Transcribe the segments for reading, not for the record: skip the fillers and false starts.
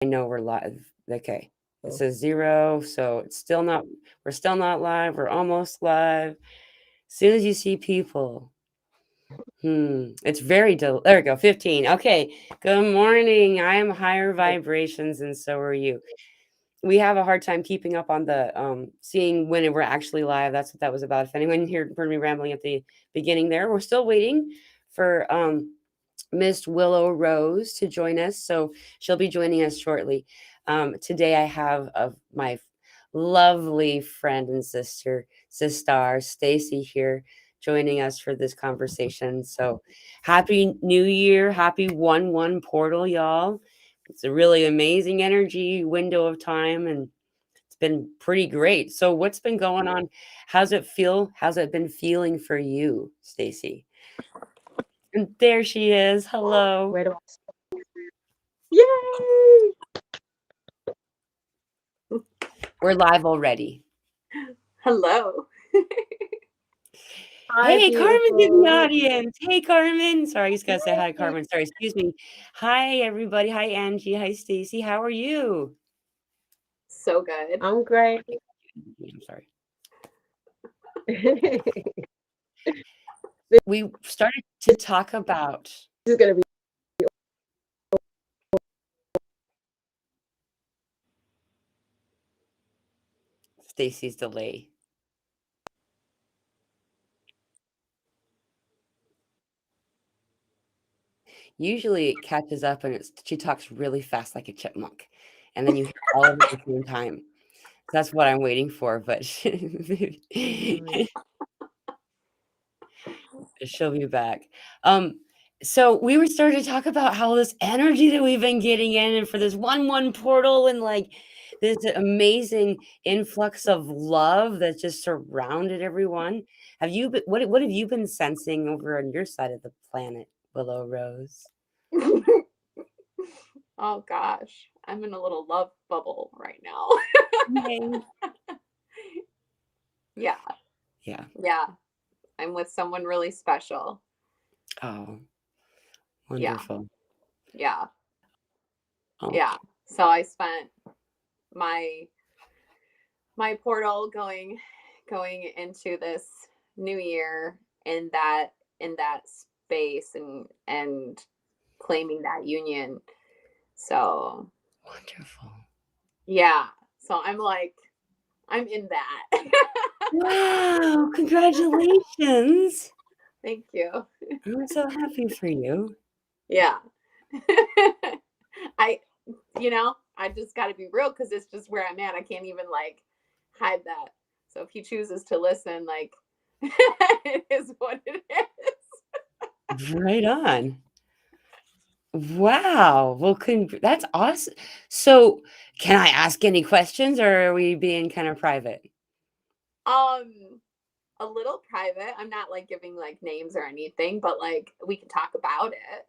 I know we're live. Okay. It says 0, so we're still not live. We're almost live. As soon as you see people. It's very there we go. 15. Okay. Good morning. I am higher vibrations and so are you. We have a hard time keeping up on the seeing when we're actually live. That's what that was about. If anyone here heard me rambling at the beginning there, we're still waiting for Miss Willow Rose to join us. So she'll be joining us shortly. Today I have my lovely friend and sister, SiStars, Stacey here joining us for this conversation. So happy new year. Happy 1/1 portal, y'all. It's a really amazing energy window of time and it's been pretty great. So what's been going on? How's it feel? How's it been feeling for you, Stacey? And there she is. Hello. Where do I? Yay! We're live already. Hello. Hi, Hey, Carmen's in the beautiful. audience. Hey, Carmen. Sorry, I just gotta say hi, Carmen. Sorry, excuse me. Hi, everybody. Hi, Angie. Hi, Stacey. How are you? So good. I'm great. I'm sorry. This We started to talk about is going to be Stacey's delay. Usually it catches up and she talks really fast like a chipmunk. And then you hear all of it at the same time. That's what I'm waiting for, but she'll be back. So we were starting to talk about how this energy that we've been getting in and for this 1/1 portal and like this amazing influx of love that just surrounded everyone. Have you been, what have you been sensing over on your side of the planet, Willow Rose? Oh gosh, I'm in a little love bubble right now. Yay. Yeah. Yeah. Yeah. I'm with someone really special. Oh, wonderful. Yeah. Oh, Yeah. So I spent my portal going into this new year in that space and claiming that union. So wonderful. yeah. So I'm in that. Wow, congratulations. Thank you. I'm so happy for you. Yeah. I I just got to be real because it's just where I'm at. I can't even like hide that. So if he chooses to listen, like it is what it is. Right on. Wow. Well, that's awesome. So, can I ask any questions or are we being kind of private? Um, a little private. I'm not like giving like names or anything, but like we can talk about it.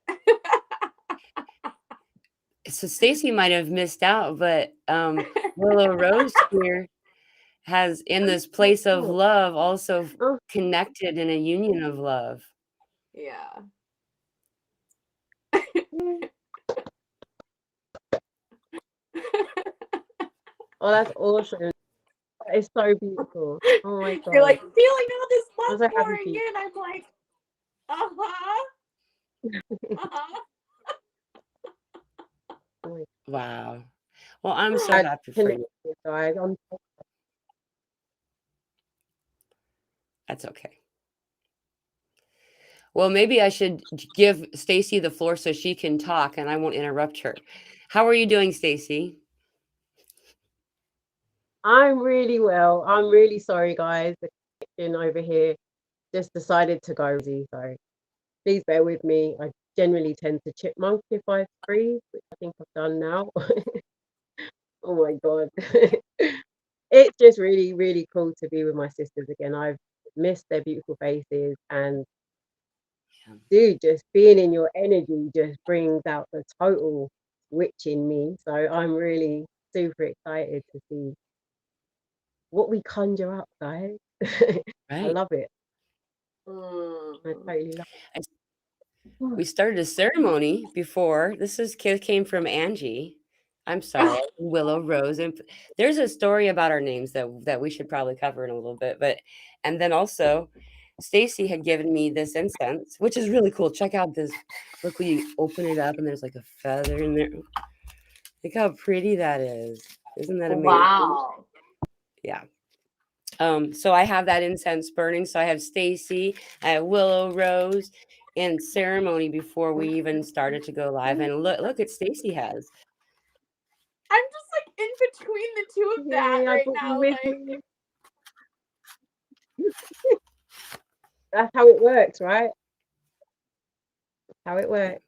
So, Stacey might have missed out, but Willow Rose here has in this place of love also connected in a union of love. Yeah. Oh, that's awesome. It's so beautiful. Oh my God. You're like feeling all this I'm love so happy pouring for you. in. I'm like, uh-huh. Uh-huh. Oh Wow. Well, I'm so my God. happy for Connect you. with guys. That's okay. Well, maybe I should give Stacey the floor so she can talk and I won't interrupt her. How are you doing, Stacey? I'm really well. I'm really sorry, guys. The connection over here just decided to go easy. So please bear with me. I generally tend to chipmunk if I freeze, which I think I've done now. Oh my God. It's just really, really cool to be with my sisters again. I've missed their beautiful faces and dude, just being in your energy just brings out the total witch in me. So I'm really super excited to see what we conjure up, guys. I Right. love it. I Mm. totally love it. We started a ceremony before. This came from Angie. I'm sorry, Willow, Rose, and there's a story about our names that we should probably cover in a little bit, but and then also, Stacey had given me this incense, which is really cool. Check out this. Look, when you open it up, and there's like a feather in there. Look how pretty that is. Isn't that amazing? Wow. Yeah. So I have that incense burning. So I have Stacey, I have Willow, Rose, and ceremony before we even started to go live. And look at Stacey has. I'm just like in between the two of that Yay, I right brought you now. with Like, me. That's how it works, right? How it works.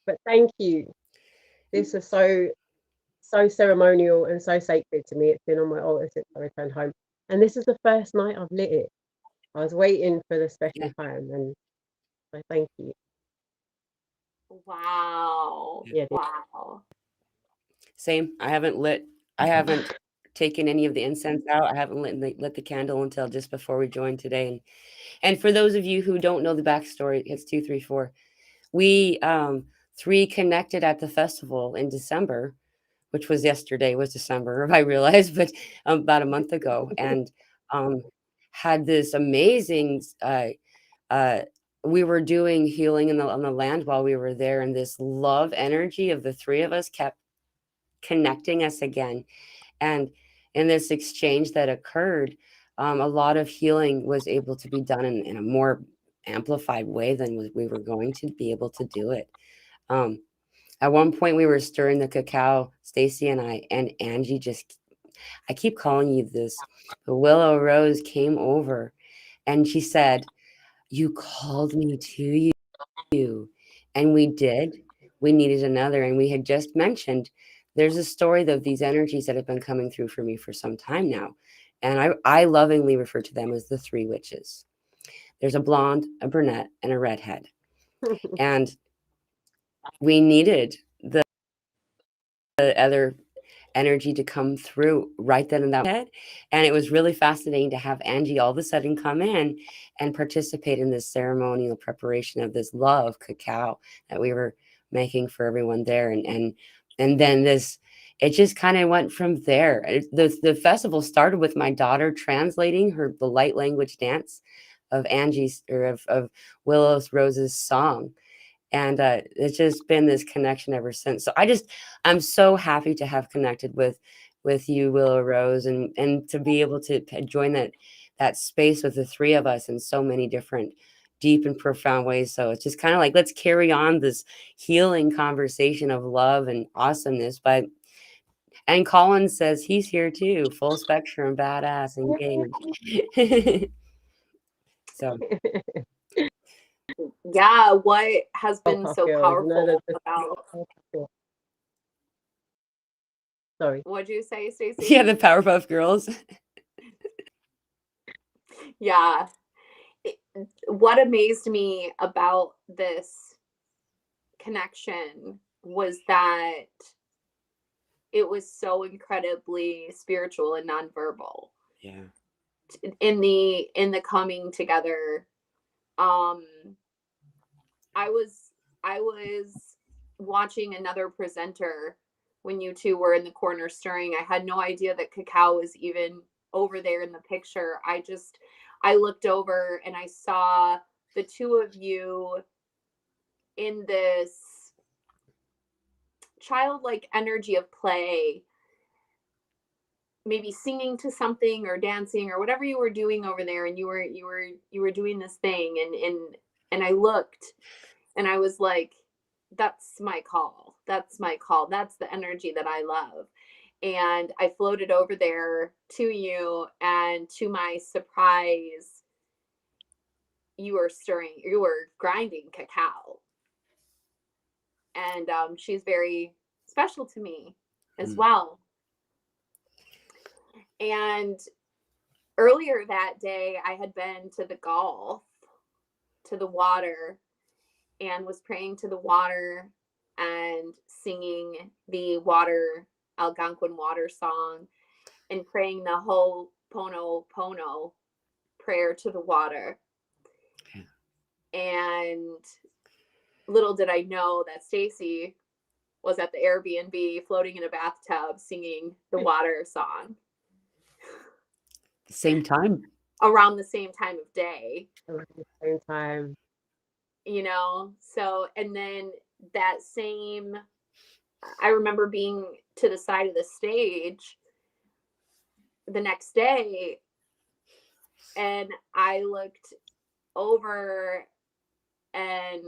But thank you. This is so ceremonial and so sacred to me. It's been on my altar since I returned home. And this is the first night I've lit it. I was waiting for the special time, and so thank you. wow. Yeah. Wow. Same. I haven't taken any of the incense out. I haven't lit the candle until just before we joined today. And for those of you who don't know the backstory, it's 234. We three connected at the festival in December, which was yesterday, was December, I realized, but about a month ago, and had this amazing. We were doing healing on the land while we were there, and this love energy of the three of us kept connecting us again. And in this exchange that occurred, a lot of healing was able to be done in a more amplified way than we were going to be able to do it. At one point, we were stirring the cacao, Stacey and I, and Angie I keep calling you this, but Willow Rose came over and she said, "You called me to you." And we did. We needed another. And we had just mentioned there's a story of these energies that have been coming through for me for some time now. And I lovingly refer to them as the three witches. There's a blonde, a brunette, and a redhead. And we needed the other energy to come through right then and that head. And it was really fascinating to have Angie all of a sudden come in and participate in this ceremonial preparation of this love cacao that we were making for everyone there. And then this, it just kind of went from there. The festival started with my daughter translating the light language dance of Angie's or of Willow's Rose's song. And it's just been this connection ever since. So I'm so happy to have connected with you, Willow Rose, and to be able to join that space with the three of us in so many different deep and profound ways. So it's just kind of like, let's carry on this healing conversation of love and awesomeness. And Colin says he's here too, full spectrum, badass, engaged. So Yeah, what has been Powerpuff so Girls, you know, powerful the about Powerpuff Girls. Sorry. what'd you say, Stacey? yeah, the Powerpuff Girls. Yeah. What amazed me about this connection was that it was so incredibly spiritual and nonverbal. Yeah. In the coming together, I was watching another presenter when you two were in the corner stirring. I had no idea that cacao was even over there in the picture. I looked over and I saw the two of you in this childlike energy of play, maybe singing to something or dancing or whatever you were doing over there, and you were doing this thing, and I looked and I was like, that's my call. That's my call. That's the energy that I love. And I floated over there to you, and to my surprise, you were grinding cacao. And she's very special to me as well. And earlier that day, I had been to the Gulf, to the water, and was praying to the water and singing the water Algonquin water song and praying the whole Pono prayer to the water. And little did I know that Stacey was at the Airbnb floating in a bathtub singing the water song Same time. around the same time of day. Around the same time. You know, so, and then that same, I remember being to the side of the stage the next day, and I looked over, and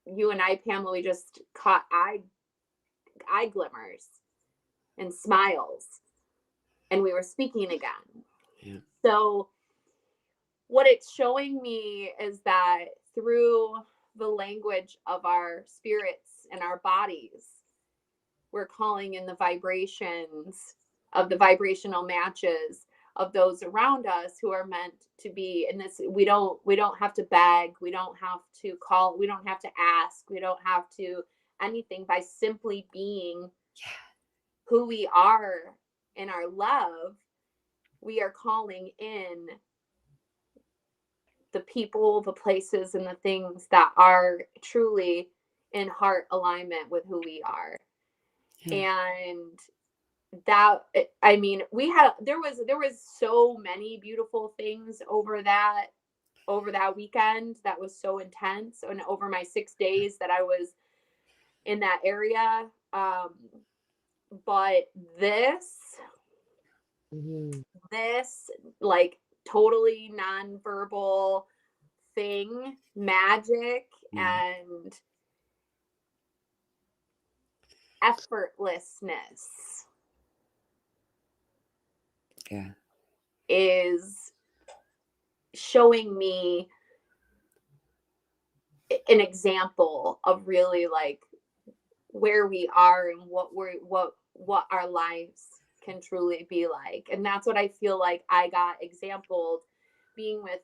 you and I, Pamela, we just caught eye glimmers and smiles, and we were speaking again. Yeah. So what it's showing me is that through the language of our spirits and our bodies, we're calling in the vibrations of the vibrational matches of those around us who are meant to be in this. We don't have to beg, we don't have to call, we don't have to ask, we don't have to anything. By simply being who we are in our love, we are calling in the people, the places, and the things that are truly in heart alignment with who we are. And that, I mean, there was so many beautiful things over that weekend that was so intense, and over my 6 days that I was in that area. But this like totally nonverbal thing, magic and effortlessness is showing me an example of really like where we are and what our lives can truly be like. And that's what I feel like I got exampled being with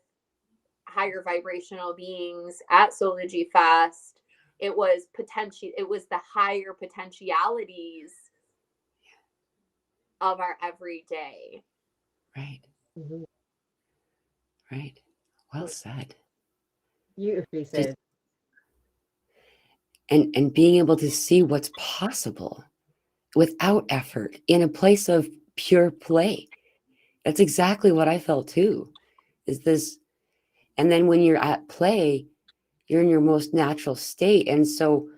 higher vibrational beings at Sology Fest. It was the higher potentialities of our everyday. Right. Right. Well said. Beautifully said. And being able to see what's possible without effort in a place of pure play. That's exactly what I felt too. Is this, and then when you're at play, you're in your most natural state. And so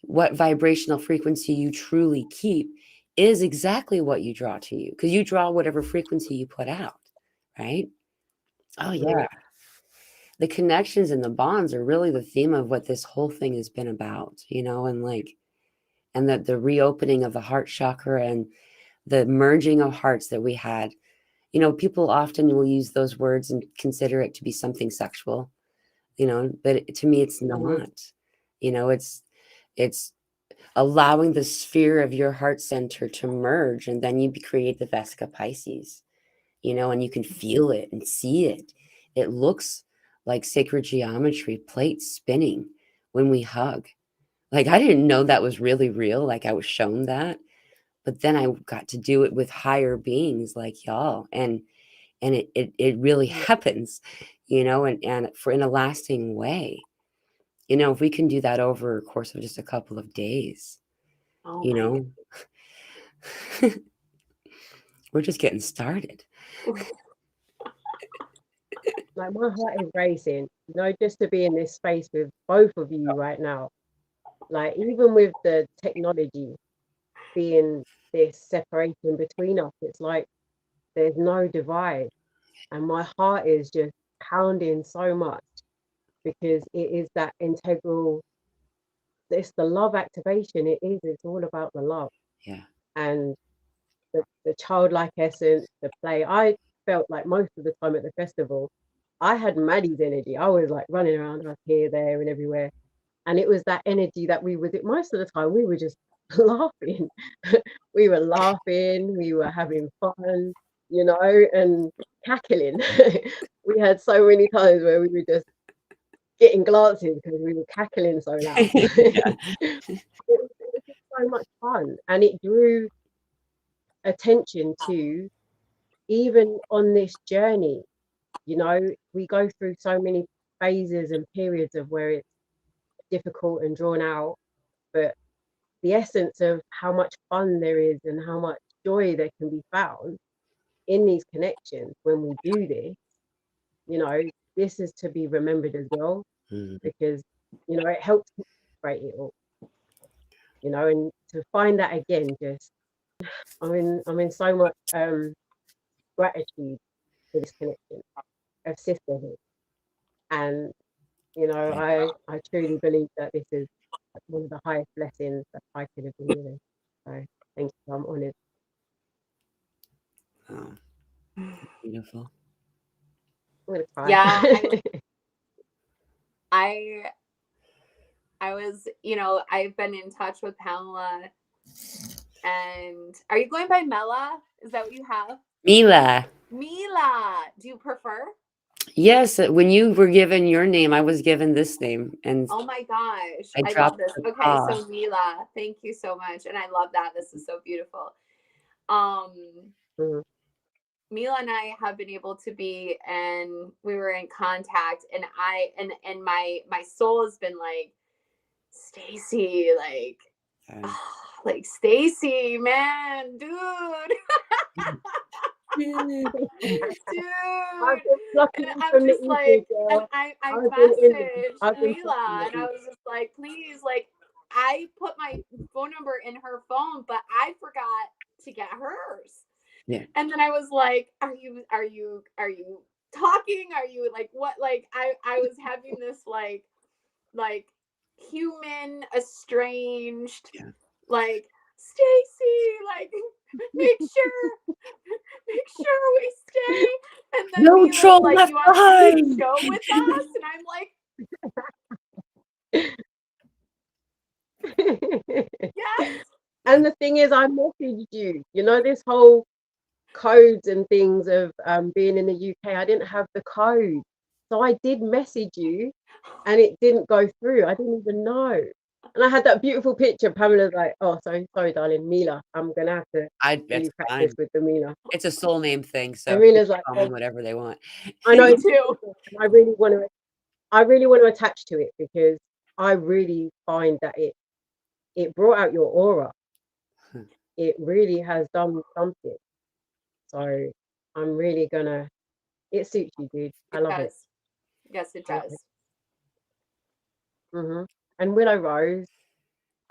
what vibrational frequency you truly keep is exactly what you draw to you, because you draw whatever frequency you put out, right? Oh yeah. The connections and the bonds are really the theme of what this whole thing has been about, you know, and like, and the reopening of the heart chakra and the merging of hearts that we had. You know, people often will use those words and consider it to be something sexual, you know, but to me, it's not. You know, it's allowing the sphere of your heart center to merge, and then you create the Vesica Pisces, you know, and you can feel it and see it. It looks like sacred geometry, plates spinning when we hug. Like, I didn't know that was really real. Like, I was shown that, but then I got to do it with higher beings like y'all, and it really happens, you know, and for in a lasting way. You know, if we can do that over a course of just a couple of days, you know, we're just getting started. Like, my heart is racing, you know, just to be in this space with both of you right now. Like, even with the technology being this separation between us, it's like there's no divide. And my heart is just pounding so much because it is that integral, it's the love activation. It's all about the love. Yeah. And the childlike essence, the play. I felt like most of the time at the festival, I had Maddie's energy. I was like running around up here, there, and everywhere. And it was that energy that we would, most of the time, we were just laughing. We were laughing, we were having fun, you know, and cackling. We had so many times where we were just getting glances because we were cackling so loud. It was just so much fun. And it drew attention to, even on this journey, you know, we go through so many phases and periods of where it's difficult and drawn out, but the essence of how much fun there is and how much joy there can be found in these connections when we do this, you know, this is to be remembered as well, because, you know, it helps break it all, you know, and to find that again, just I'm in so much gratitude for this connection of sisterhood. And, you know, I truly believe that this is one of the highest blessings that I could have been given. So thank you, I'm honoured. Oh, beautiful. I'm gonna cry. Yeah, I was, you know, I've been in touch with Pamela. And are you going by Mela? Is that what you have? Mela. Mela. Do you prefer? Yes, when you were given your name, I was given this name, and Oh my gosh. I I love dropped this. the Okay, paw. so Mela, thank you so much. And I love that. This is so beautiful. Mela and I have been able to be, and we were in contact, and my soul has been like, Stacey, like Stacey, man, dude. Dude, I've been plucking and you I'm from the just like, ether, and girl. I I've been in them. messaged I've been Mila, plucking and I you. was just like, please, like, I put my phone number in her phone, but I forgot to get hers. Yeah. And then I was like, are you talking? Are you like what? Like I was having this like human estranged, Yeah. like, Stacey, like make sure we stay. And then No Mila's troll like, left you want to do behind. a show with us? And I'm like, yes. And the thing is, I messaged you. You know, this whole codes and things of being in the UK, I didn't have the code. So I did message you and it didn't go through. I didn't even know. And I had that beautiful picture. Pamela's like, oh, sorry, darling, Mela. I'm going to have to That's really fine. practice with the Mela. It's a soul name thing, so And Mila's like, call me whatever they want. I know Me too. I really want to attach to it because I really find that it brought out your aura. It really has done something. So I'm really gonna. It suits you, dude. I love it. Yes, it I love does. it. And Willow Rose,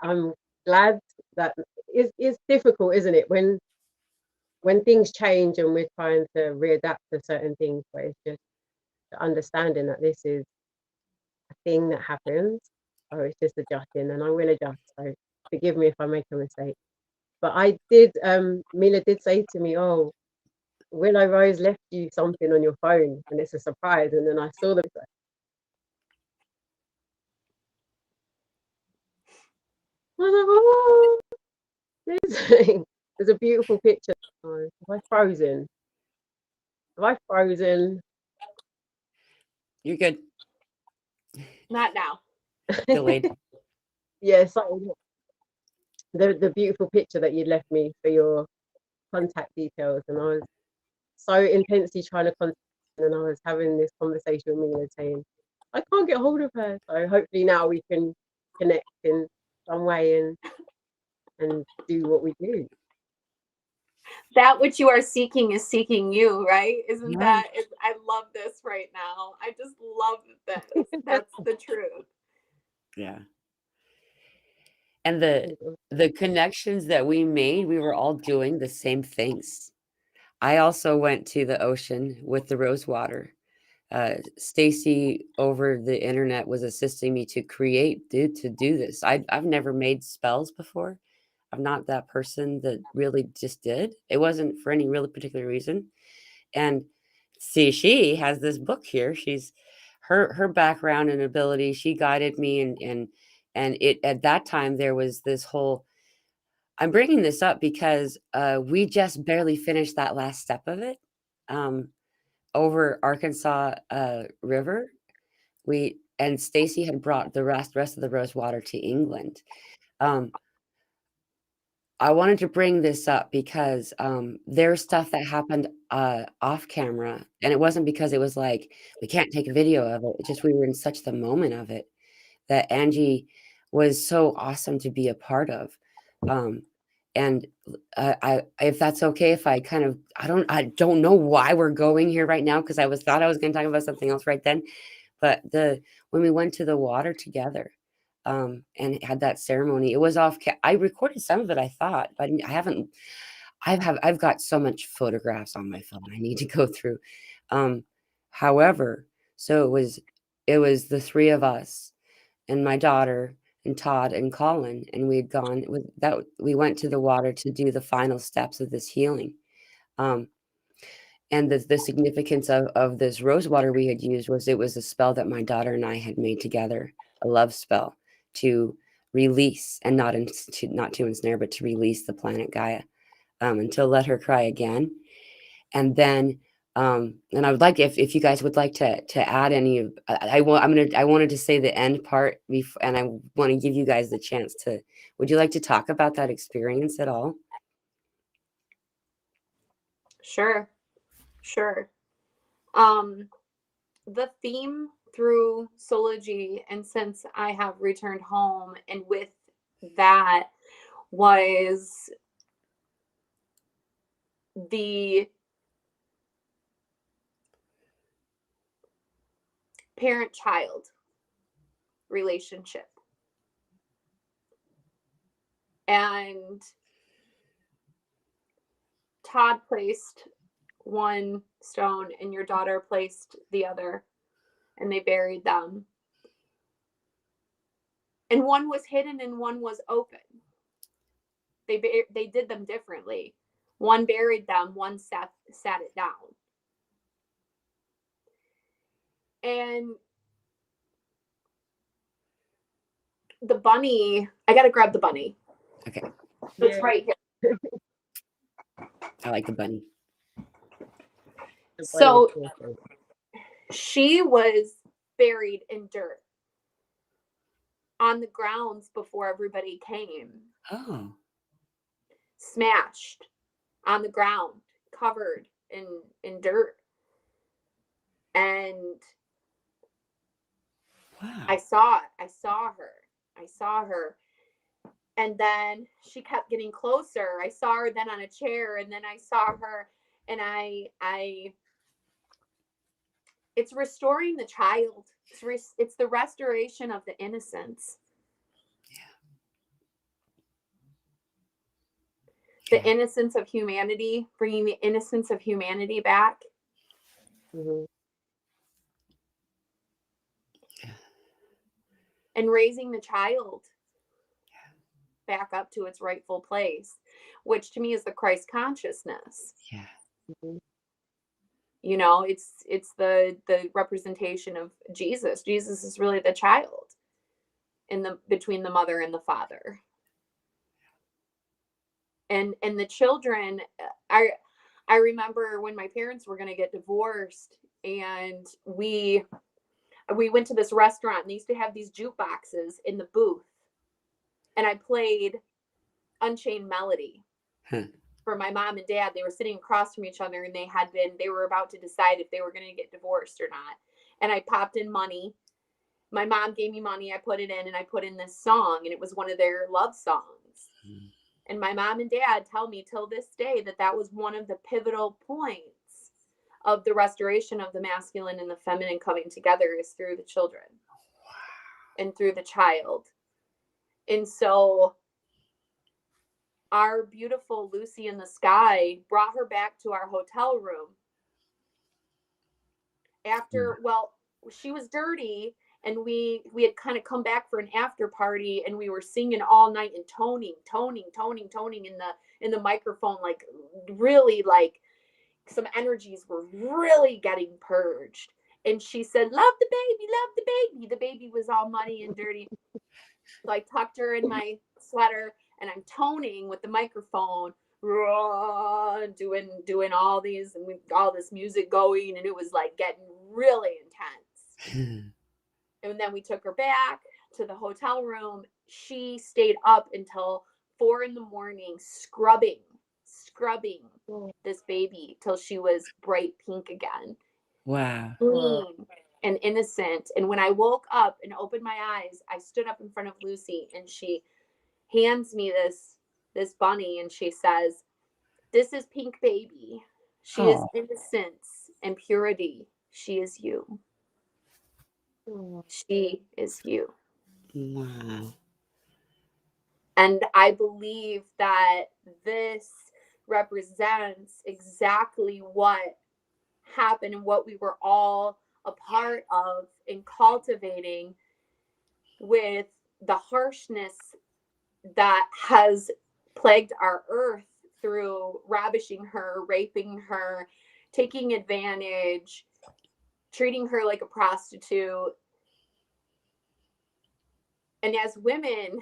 I'm glad that it's difficult, isn't it? When things change and we're trying to readapt to certain things, but it's just the understanding that this is a thing that happens. Oh, it's just adjusting, and I will adjust. So forgive me if I make a mistake. But I did. Mila did say to me, "Oh, Willow Rose left you something on your phone, and it's a surprise." And then I saw the. I was like, "Oh, there's a beautiful picture." Oh, have I frozen? Have I frozen? You're good. Not now. Delayed. Yeah, so the beautiful picture that you left me for your contact details, and I was so intensely trying to contact her, and I was having this conversation with Mila saying, I can't get hold of her. So hopefully now we can connect in some way and do what we do. That which you are seeking is seeking you, right? Isn't Yeah. that? I love this right now. I just love this. That's the truth. Yeah. And the connections that we made, we were all doing the same things. I also went to the ocean with the rose water. Stacey over the internet was assisting me to do this. I've never made spells before. I'm not that person that really just did. It wasn't for any really particular reason. And see, she has this book here. She's her background and ability. She guided me, and it at that time there was this whole. I'm bringing this up because we just barely finished that last step of it over Arkansas River. And Stacey had brought the rest of the rose water to England. I wanted to bring this up because there's stuff that happened off camera, and it wasn't because it was like we can't take a video of it. It's just we were in such the moment of it that Angie was so awesome to be a part of. And if that's okay, if I kind of, I don't know why we're going here right now, because thought I was going to talk about something else right then. But when we went to the water together, and had that ceremony, it was I recorded some of it, I thought, but I haven't. I've got so much photographs on my phone I need to go through. However, so it was the three of us and my daughter and Todd and Colin, and we went to the water to do the final steps of this healing. And the significance of this rose water we had used was, it was a spell that my daughter and I had made together, a love spell to release, and not to ensnare, but to release the planet Gaia, and to let her cry again. And then and I would like, if you guys would like to add any of, I wanted to say the end part before, and I want to give you guys the chance to, would you like to talk about that experience at all? Sure. The theme through Sology, and since I have returned home, and with that was the parent-child relationship. And Todd placed one stone and your daughter placed the other, and they buried them. And one was hidden and one was open. They did them differently. One buried them, one sat it down. And the bunny, I gotta grab the bunny. Okay. It's right here. I like the bunny. So she was buried in dirt on the grounds before everybody came. Oh. Smashed on the ground, covered in dirt. And wow. I saw her. And then she kept getting closer. I saw her then on a chair, and then I saw her, and it's restoring the child. It's the restoration of the innocence. The innocence of humanity, bringing the innocence of humanity back. Mm-hmm. And raising the child back up to its rightful place, which to me is the Christ consciousness. Yeah. Mm-hmm. You know, it's the representation of Jesus. Jesus is really the child between the mother and the father. And the children, I remember when my parents were going to get divorced, and we went to this restaurant, and they used to have these jukeboxes in the booth, and I played Unchained Melody for my mom and dad. They were sitting across from each other, and they were about to decide if they were going to get divorced or not. And I popped in money. My mom gave me money. I put it in, and I put in this song, and it was one of their love songs. And my mom and dad tell me till this day that was one of the pivotal points of the restoration of the masculine and the feminine coming together, is through the children and through the child. And so our beautiful Lucy in the sky brought her back to our hotel room after, well, she was dirty, and we had kind of come back for an after party, and we were singing all night and toning in the microphone, like really, like some energies were really getting purged. And she said, love the baby. The baby was all muddy and dirty. So I tucked her in my sweater, and I'm toning with the microphone, doing all these, and all this music going, and it was like getting really intense. And then we took her back to the hotel room. She stayed up until 4 a.m, scrubbing this baby till she was bright pink again. Wow. Clean. and innocent. And when I woke up and opened my eyes, I stood up in front of Lucy, and she hands me this bunny, and she says, "This is Pink Baby. She is Oh, innocence and purity. She is you. Oh, She is you." wow. And I believe that this represents exactly what happened and what we were all a part of in cultivating with the harshness that has plagued our earth through ravishing her, raping her, taking advantage, treating her like a prostitute. And as women,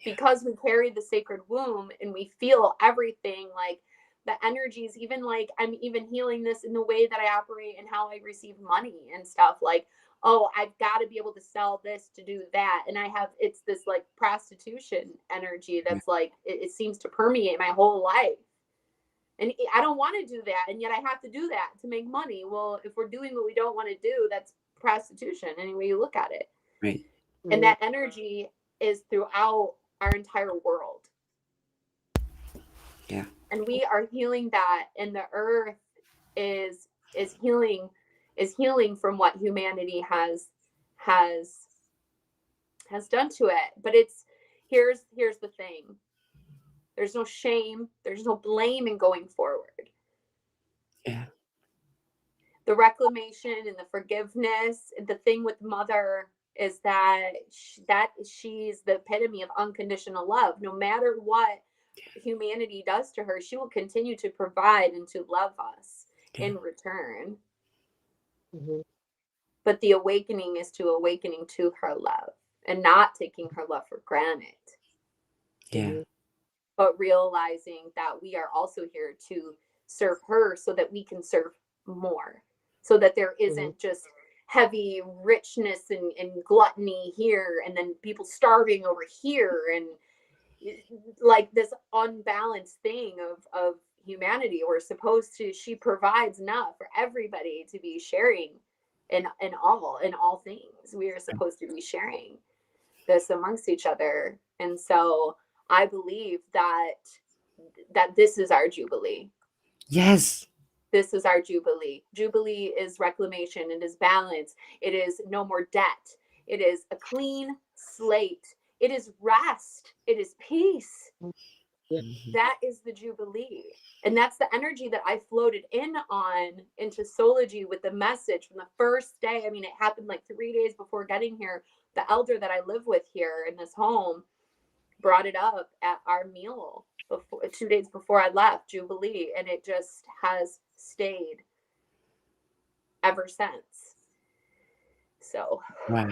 because we carry the sacred womb and we feel everything, like the energies, even like I'm even healing this in the way that I operate and how I receive money and stuff, like, oh, I've got to be able to sell this to do that. And I have, it's this like prostitution energy that's like, it seems to permeate my whole life. And I don't want to do that. And yet I have to do that to make money. Well, if we're doing what we don't want to do, that's prostitution, any way you look at it. Right. And that energy is throughout our entire world. Yeah. And we are healing that, and the earth is healing from what humanity has done to it. But it's here's the thing. There's no shame, there's no blame in going forward. Yeah. The reclamation and the forgiveness, the thing with Mother is that she's the epitome of unconditional love. No matter what humanity does to her, she will continue to provide and to love us in return. But the awakening is to awakening to her love and not taking her love for granted. Yeah. But realizing that we are also here to serve her so that we can serve more, so that there isn't just heavy richness and gluttony here and then people starving over here, and like this unbalanced thing of humanity. We're supposed to, she provides enough for everybody to be sharing in all things. We are supposed to be sharing this amongst each other. And so I believe that this is our jubilee. Yes. This is our jubilee. Jubilee is reclamation. It is balance. It is no more debt. It is a clean slate. It is rest. It is peace. That is the jubilee. And that's the energy that I floated into Sology with the message from the first day. I mean, it happened like 3 days before getting here. The elder that I live with here in this home brought it up at our meal 2 days before I left, Jubilee, and it just has stayed ever since. So Wow.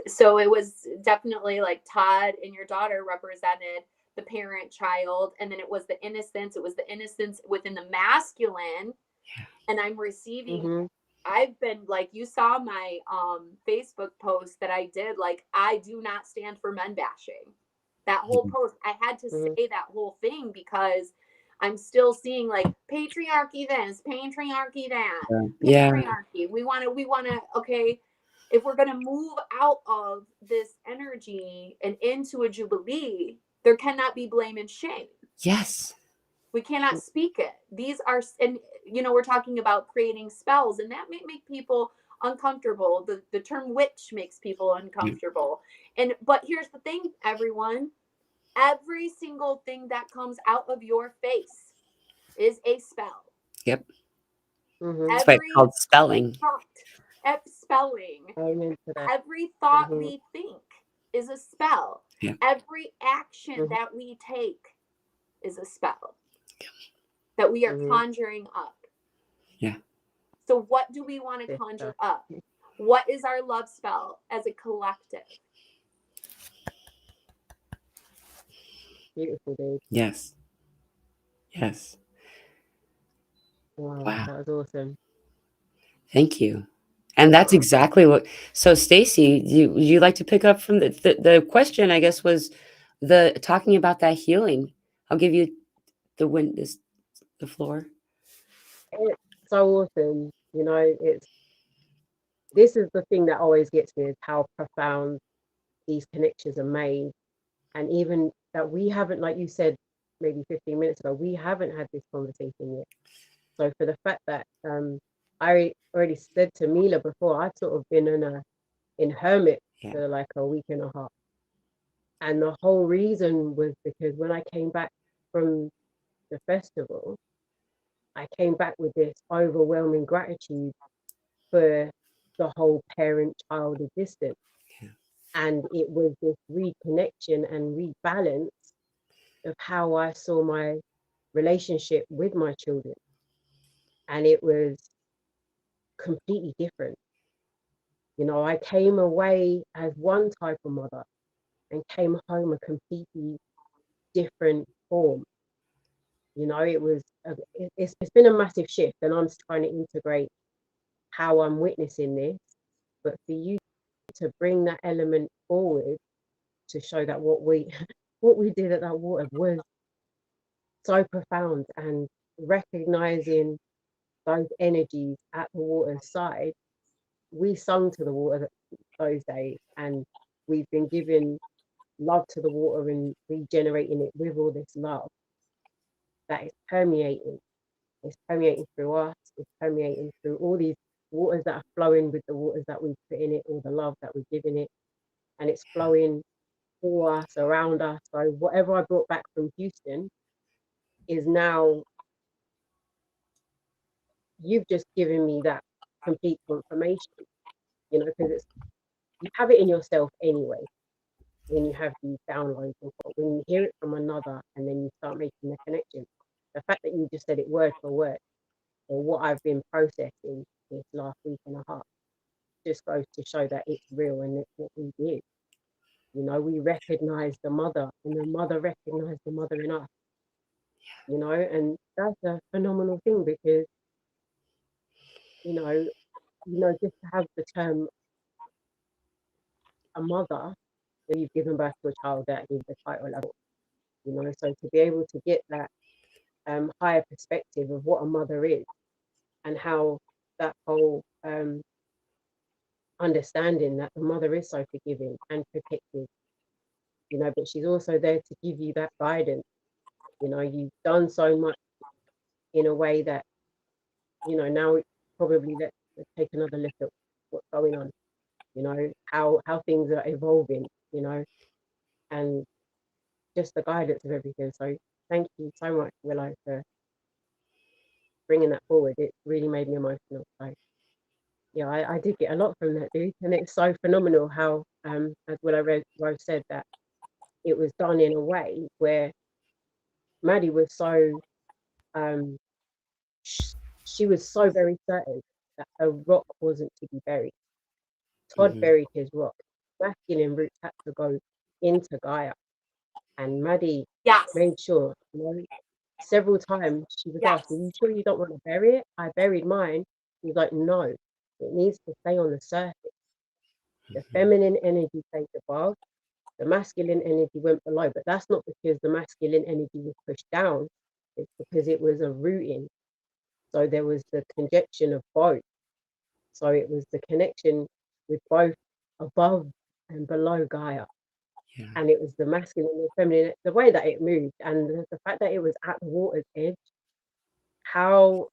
so it was definitely like Todd and your daughter represented the parent child, and then it was the innocence. It was the innocence within the masculine. Yeah. And I'm receiving I've been like, you saw my Facebook post that I did, like, I do not stand for men bashing. That whole post, I had to say that whole thing because I'm still seeing like patriarchy this, patriarchy that, patriarchy. We want to, okay, if we're going to move out of this energy and into a jubilee, there cannot be blame and shame. Yes. We cannot speak it. These are, and we're talking about creating spells, and that may make people uncomfortable. The term witch makes people uncomfortable. But here's the thing, everyone. Every single thing that comes out of your face is a spell. Yep. That's why it's called spelling. Spelling. Every thought we think is a spell. Yeah. Every action that we take is a spell that we are conjuring up. Yeah. So what do we want to conjure up? What is our love spell as a collective? Beautiful, dude. Yes. Yes. Wow. Wow. That was awesome. Thank you. And that's exactly what. So, Stacey, would you like to pick up from the question? I guess was the talking about that healing. I'll give you the floor. It's so awesome. It's this is the thing that always gets me, is how profound these connections are made. And even that we haven't, like you said maybe 15 minutes ago, we haven't had this conversation yet. So for the fact that I already said to Mela before, I've sort of been in hermit for like a week and a half. And the whole reason was because when I came back from the festival, I came back with this overwhelming gratitude for the whole parent-child existence. Yeah. And it was this reconnection and rebalance of how I saw my relationship with my children. And it was completely different. You know, I came away as one type of mother and came home a completely different form. You know, it's been a massive shift, and I'm trying to integrate how I'm witnessing this. But for you to bring that element forward to show that what we what we did at that water was so profound, and recognizing those energies at the water's side, we sung to the water those days, and we've been giving love to the water and regenerating it with all this love that is permeating. It's permeating through us, it's permeating through all these waters that are flowing with the waters that we put in it, all the love that we're giving it, and it's flowing for us, around us. So whatever I brought back from Houston is now, you've just given me that complete confirmation, you know, because it's, you have it in yourself anyway when you have these downloads, but when you hear it from another and then you start making the connection, the fact that you just said it word for word, or what I've been processing this last week and a half, just goes to show that it's real and it's what we did. You know, we recognize the mother, and the mother recognized the mother in us. You know, and that's a phenomenal thing, because just to have the term a mother, you've given birth to a child, that is the title level. You know, so to be able to get that higher perspective of what a mother is, and how that whole understanding that the mother is so forgiving and protective, you know, but she's also there to give you that guidance. You know, you've done so much in a way that, you know, now probably let's take another look at what's going on, you know, how things are evolving, you know, and just the guidance of everything. So thank you so much, Willow, for bringing that forward. It really made me emotional. So yeah, I did get a lot from that, dude, and it's so phenomenal how as Willow Rose said, that it was done in a way where Maddie was so she was so very certain that her rock wasn't to be buried. Todd buried his rock. Masculine roots had to go into Gaia, and Maddie made sure, you know, several times she was asked, "Are you sure you don't want to bury it?" "I buried mine." He was like, "No, it needs to stay on the surface." The feminine energy stayed above, the masculine energy went below, but that's not because the masculine energy was pushed down, it's because it was a rooting. So there was the conjunction of both. So it was the connection with both above and below Gaia. Yeah. And it was the masculine and feminine, the way that it moved, and the fact that it was at the water's edge, how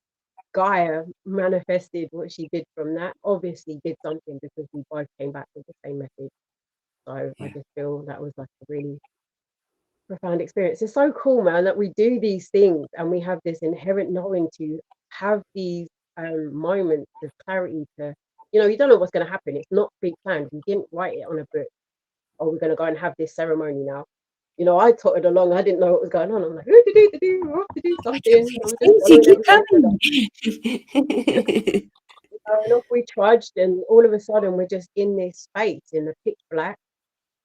Gaia manifested what she did from that, obviously did something, because we both came back with the same message. So I just feel that was like a really profound experience. It's so cool, man, that we do these things and we have this inherent knowing to have these moments of clarity to, you know, you don't know what's going to happen. It's not pre-planned. We didn't write it on a book. Oh, we're going to go and have this ceremony now. You know, I totted along. I didn't know what was going on. I'm like, we're off to do something. I'm just Keep coming. And off we trudged, and all of a sudden we're just in this space in the pitch black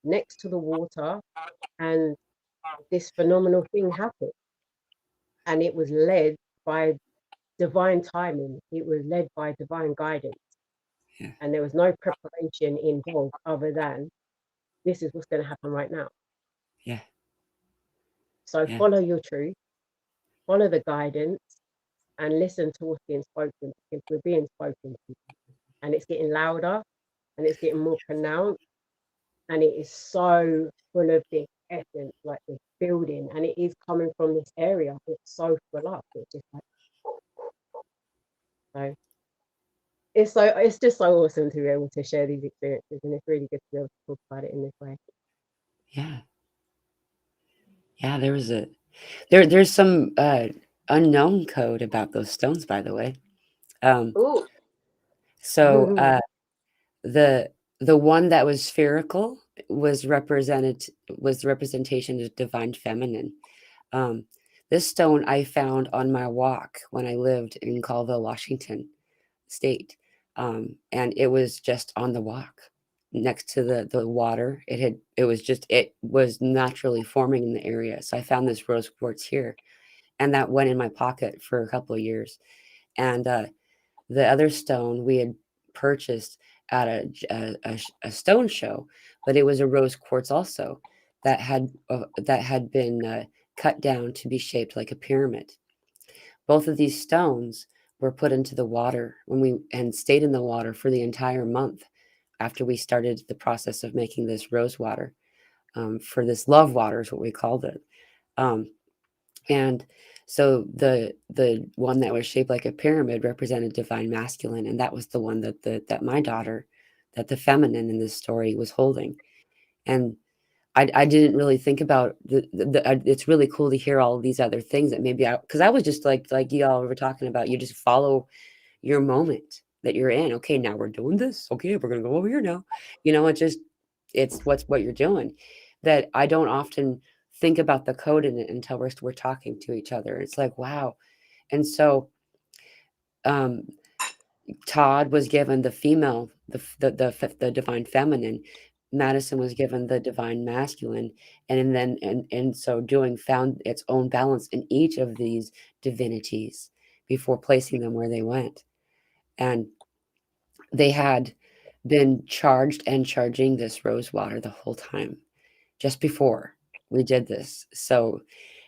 next to the water, and this phenomenal thing happened. And it was led by divine timing. It was led by divine guidance. Yeah. And there was no preparation involved other than, this is what's going to happen right now. Yeah. So follow your truth, follow the guidance, and listen to what's being spoken, because we're being spoken to. and it's getting louder and it's getting more pronounced, and it is so full of this essence, like this building, and it is coming from this area. It's so full up. It's just like, so it's just so awesome to be able to share these experiences, and it's really good to be able to talk about it in this way. Yeah. Yeah, there's some unknown code about those stones, by the way. Ooh. So the one that was spherical was the representation of divine feminine. This stone I found on my walk when I lived in Colville, Washington State, and it was just on the walk next to the water. It was naturally forming in the area. So I found this rose quartz here, and that went in my pocket for a couple of years. And the other stone we had purchased at a stone show, but it was a rose quartz also that had been cut down to be shaped like a pyramid. Both of these stones were put into the water and stayed in the water for the entire month after we started the process of making this rose water, for this love water is what we called it. And so the one that was shaped like a pyramid represented divine masculine, and that was the one that my daughter, that the feminine in this story was holding. And I didn't really think about it's really cool to hear all of these other things that maybe because I was just like y'all were talking about, you just follow your moment that you're in. Okay, now we're doing this. Okay, we're gonna go over here now. It's what you're doing. That I don't often think about the code in it until we're talking to each other. It's like, wow. And so um Todd was given the female, the divine feminine. Madison was given the divine masculine, and then in so doing found its own balance in each of these divinities before placing them where they went. And they had been charged and charging this rose water the whole time, just before we did this. So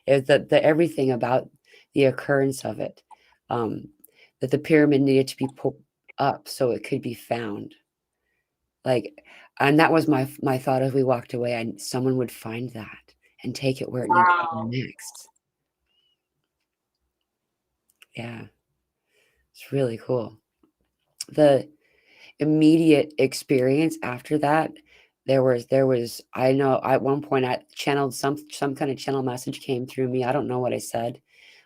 the everything about the occurrence of it, that the pyramid needed to be put up so it could be found. Like, and that was my thought as we walked away. Someone would find that and take it where it needs to go Wow. next. Yeah, it's really cool. The immediate experience after that, there was I know at one point I channeled some kind of channel message came through me. I don't know what I said,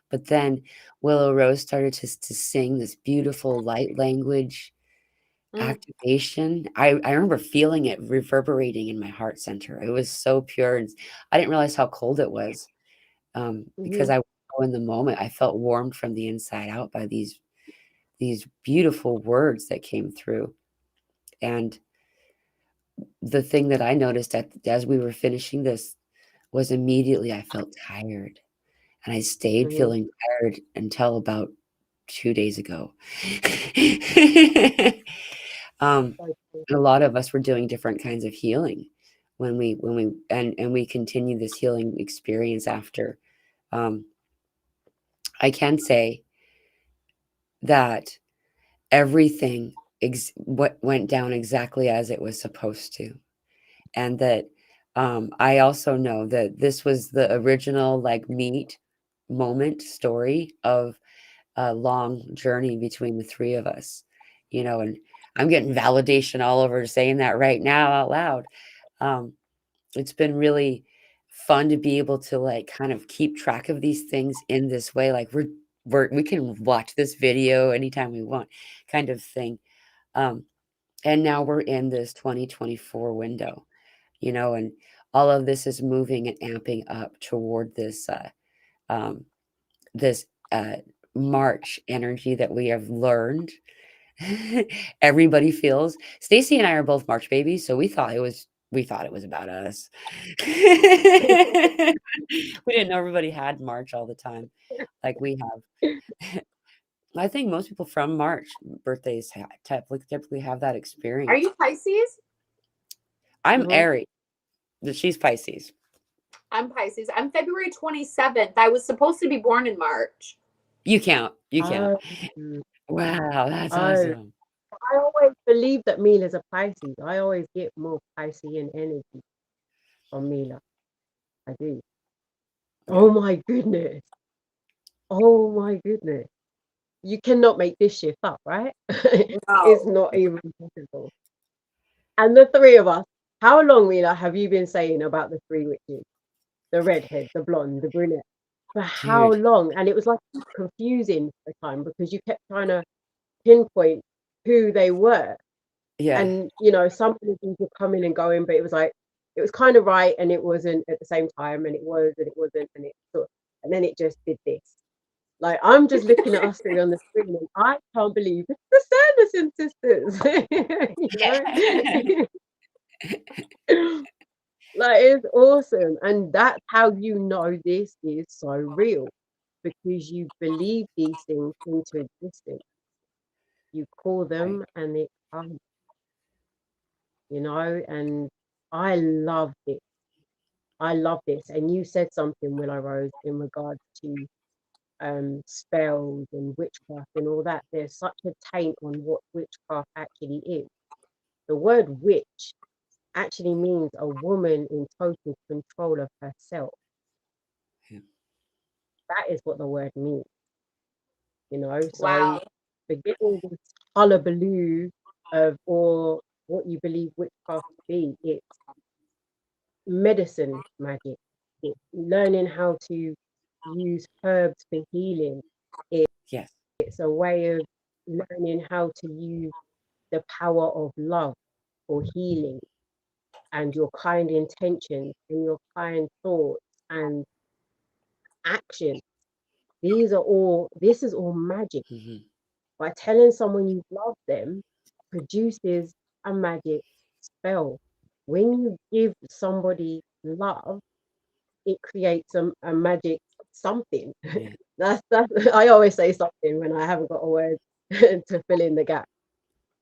but then Willow Rose started to sing this beautiful light language activation. I remember feeling it reverberating in my heart center. It was so pure, and I didn't realize how cold it was, because I was so in the moment. I felt warmed from the inside out by these beautiful words that came through. And the thing that I noticed as we were finishing this was immediately I felt tired, and I stayed feeling tired until about 2 days ago. A lot of us were doing different kinds of healing when we continue this healing experience after. I can say that everything what went down exactly as it was supposed to, and that I also know that this was the original like meet moment story of a long journey between the three of us, and I'm getting validation all over saying that right now out loud. It's been really fun to be able to like kind of keep track of these things in this way. Like we can watch this video anytime we want, kind of thing. And now we're in this 2024 window, and all of this is moving and amping up toward um, this March energy that we have learned. Everybody feels. Stacey and I are both March babies, so we thought it was about us. We didn't know everybody had March all the time, like we have. I think most people from March birthdays typically have that Are experience. you Pisces? I'm Aries, but she's Pisces. I'm Pisces. I'm February 27th. I was supposed to be born in March. You count. Oh, Wow, that's oh, awesome. I always believe that Mela's a Pisces. I always get more Piscean energy from Mela. I do. Oh my goodness. Oh my goodness. You cannot make this shift up, right? It's not even possible. And the three of us, how long, Mela, have you been saying about the three witches? The redhead, the blonde, the brunette. For how Dude. long? And it was like confusing for the time because you kept trying to pinpoint who they were. Yeah. And some energies were coming and going, but it was like it was kind of right and it wasn't at the same time, and it was and it wasn't, and it sort and then it just did this. Like I'm just looking at us three on the screen and I can't believe it's the Sanderson sisters. Like it's awesome. And that's how you know this is so real. Because you believe these things into existence. You call them and it comes, and I love this. I love this. And you said something, Willow Rose, in regards to spells and witchcraft and all that. There's such a taint on what witchcraft actually is. The word witch actually means a woman in total control of herself. Yeah. That is what the word means, So Wow. forget all this hullabaloo or what you believe witchcraft to be. It's medicine magic. It's learning how to use herbs for healing. Yes. It's a way of learning how to use the power of love for healing and your kind intentions and your kind thoughts and action. This is all magic. Mm-hmm. By telling someone you love them produces a magic spell. When you give somebody love, it creates a magic something. Yeah. that's I always say something when I haven't got a word to fill in the gap.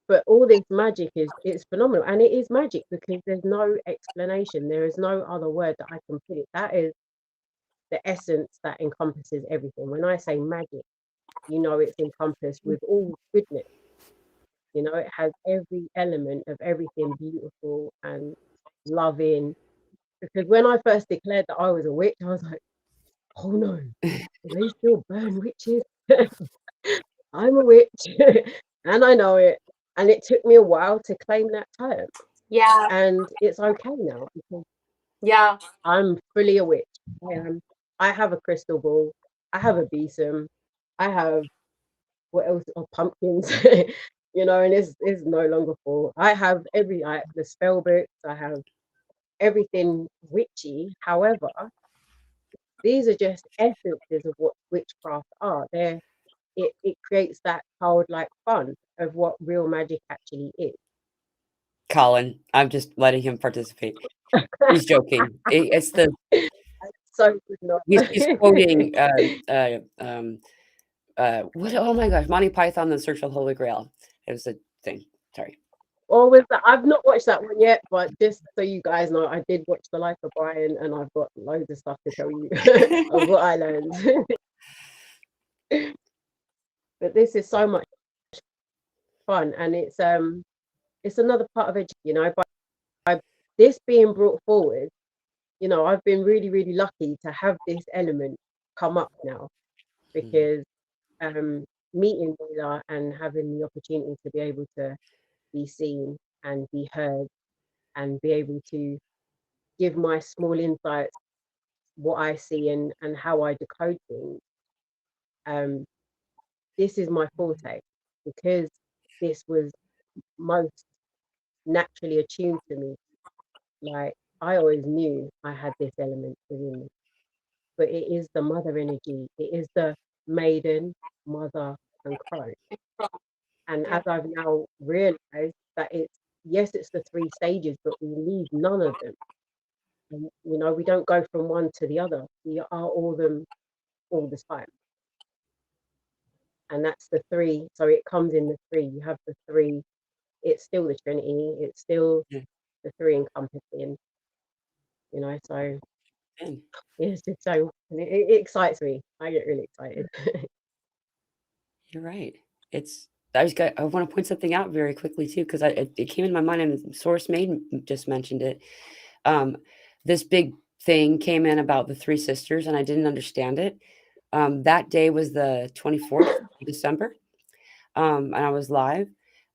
But all this magic it's phenomenal, and it is magic because there's no explanation. There is no other word that I can put it. That is the essence that encompasses everything. When I say magic, it's encompassed with all goodness. It has every element of everything beautiful and loving. Because when I first declared that I was a witch, I was like, oh no, they still burn witches. I'm a witch and I know it. And it took me a while to claim that term. Yeah. And it's okay now because Yeah. I'm fully a witch. I am. I have a crystal ball. I have a besom. I have what else? Oh, pumpkins. And it's no longer full. I have the spell books. I have everything witchy. However, these are just essences of what witchcraft are. It creates that childlike fun of what real magic actually is. Colin, I'm just letting him participate. He's joking. It's the So good not. he's quoting what? Oh my gosh, Monty Python: The Search for the Holy Grail. It was a thing. Sorry. Always that. I've not watched that one yet, but just so you guys know, I did watch The Life of Brian, and I've got loads of stuff to tell you of what I learned. But this is so much fun, and it's another part of it, by this being brought forward. I've been really, really lucky to have this element come up now because meeting Mela and having the opportunity to be able to be seen and be heard and be able to give my small insights, what I see and how I decode things. This is my forte because this was most naturally attuned to me. Like I always knew I had this element within me, but it is the mother energy. It is the maiden, mother, and crone. And Yeah. as I've now realized that it's the three stages, but we leave none of them. And, we don't go from one to the other. We are all them all the time. And that's the three. So it comes in the three. You have the three. It's still the Trinity. It's still Yeah. the three encompassing. So it's just so it excites me. I get really excited. You're right. It's I want to point something out very quickly too, because it came in my mind and Source Maiden just mentioned it. This big thing came in about the three sisters, and I didn't understand it. That day was the 24th of December, and I was live.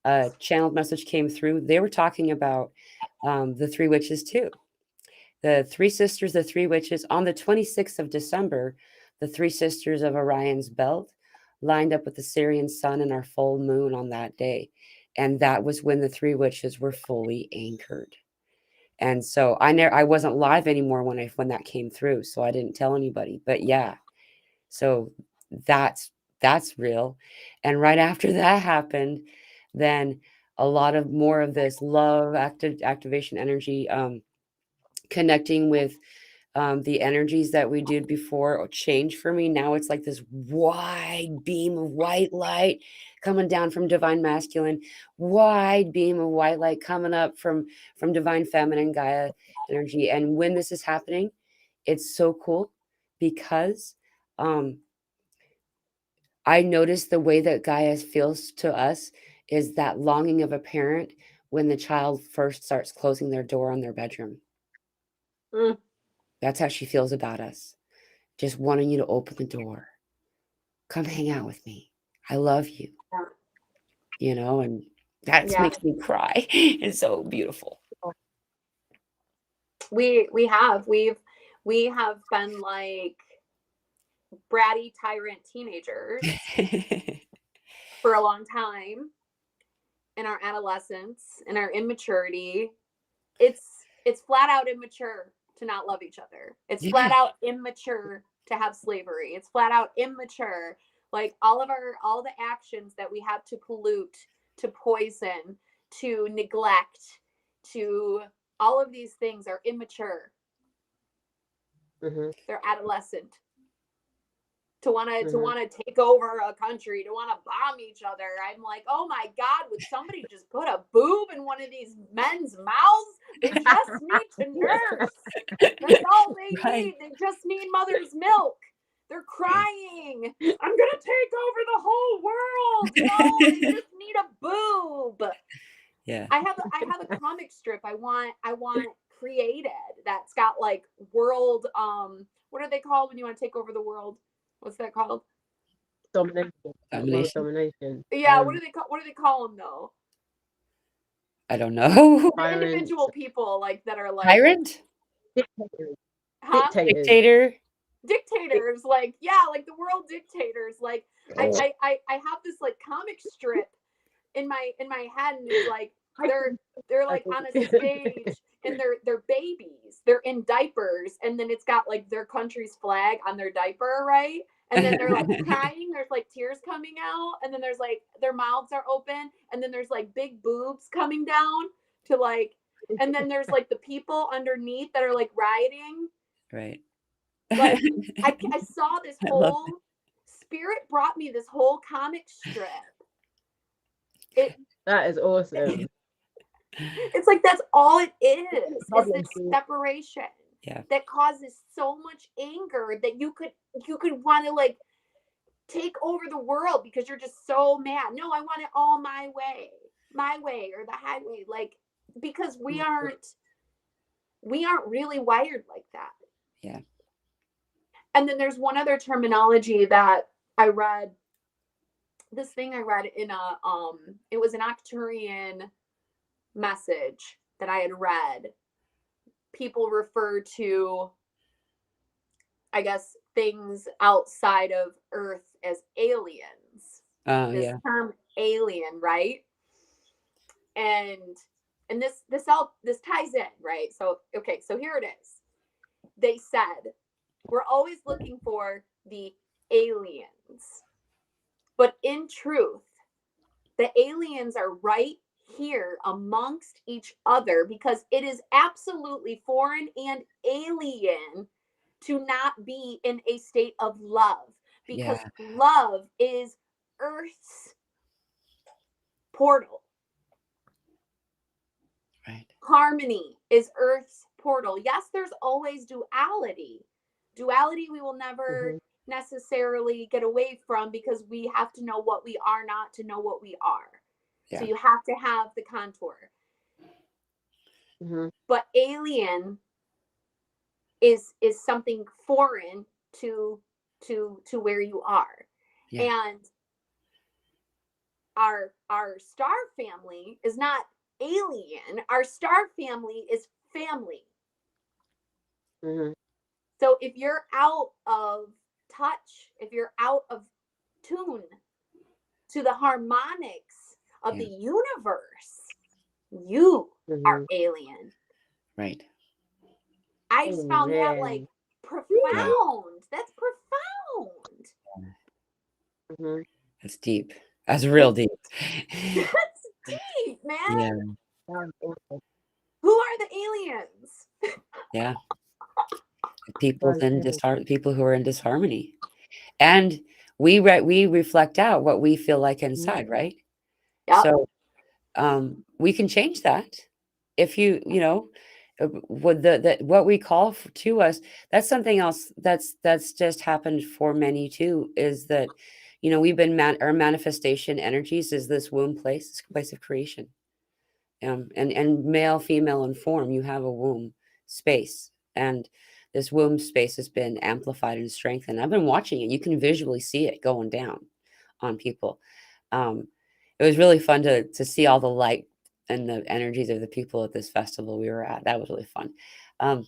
A channeled message came through. They were talking about the three witches too. The three sisters, the three witches, on the 26th of December, the three sisters of Orion's belt lined up with the Syrian sun and our full moon on that day. And that was when the three witches were fully anchored. And so I wasn't live anymore when that came through, so I didn't tell anybody. But yeah, so that's real. And right after that happened, then a lot of more of this love activation energy, connecting with the energies that we did before changed for me. Now it's like this wide beam of white light coming down from divine masculine, wide beam of white light coming up from divine feminine Gaia energy. And when this is happening, it's so cool because I notice the way that Gaia feels to us is that longing of a parent when the child first starts closing their door on their bedroom. Mm. That's how she feels about us. Just wanting you to open the door. Come hang out with me. I love you. You know, and that Yeah. makes me cry. It's so beautiful. We have been like bratty tyrant teenagers for a long time in our adolescence, in our immaturity. It's flat out immature to not love each other. It's flat out immature to have slavery. It's flat out immature. Like all the actions that we have to pollute, to poison, to neglect, to all of these things are immature. Mm-hmm. They're adolescent. To want to take over a country, to want to bomb each other. I'm like, oh my God, would somebody just put a boob in one of these men's mouths? They just need to nurse. That's all they need. They just need mother's milk. They're crying. I'm gonna take over the whole world. No, they just need a boob. Yeah. I have a comic strip I want created that's got like world what are they called when you want to take over the world? What's that called? Domination. Domination. Domination. Yeah, what do they call them though? I don't know. The individual people like that are like Tyrant? Dictators. Huh? Dictator? Dictators, like yeah, like the world dictators. Like I have this like comic strip in my head, and it's like they're like on a stage and they're babies, they're in diapers, and then it's got like their country's flag on their diaper, right? And then they're like crying, there's like tears coming out, and then there's like their mouths are open, and then there's like big boobs coming down to like, and then there's like the people underneath that are like rioting. Right. Like I saw this whole spirit brought me this whole comic strip. That is awesome. It's like that's all it is this separation that causes so much anger that you could want to like take over the world because you're just so mad. No, I want it all my way or the highway, like because we aren't really wired like that. Yeah. And then there's one other terminology that I read. This thing I read in a it was an Arcturian message that I had read. People refer to, I guess, things outside of Earth as aliens. This term alien, right? And this ties in, right? So okay, so here it is. They said we're always looking for the aliens, but in truth, the aliens are right here amongst each other, because it is absolutely foreign and alien to not be in a state of love, because love is Earth's portal. Right. Harmony is Earth's portal. Yes, there's always duality. We will never necessarily get away from, because we have to know what we are not to know what we are. Yeah. So you have to have the contour. Mhm. But alien is something foreign to where you are. Yeah. And our star family is not alien. Our star family is family. Mhm. So if you're out of touch, if you're out of tune to the harmonics of Yeah. the universe, you are Mhm. alien. Right. I just found that like Amen. profound. That's profound. Mhm. That's deep. That's real deep. That's deep, man. Yeah. Sounds awesome. Who are the aliens? Yeah. People So in good. people who are in disharmony. And we reflect out what we feel like Mhm. inside, right? Yep. So we can change that if you know what what we call to us. That's something else that's just happened for many too, is that we've been our manifestation energies is this womb place, this place of creation, and male, female, and form. You have a womb space, and this womb space has been amplified and strengthened. I've been watching it. You can visually see it going down on people. um, it was really fun to see all the light and the energies of the people at this festival we were at. That was really fun. I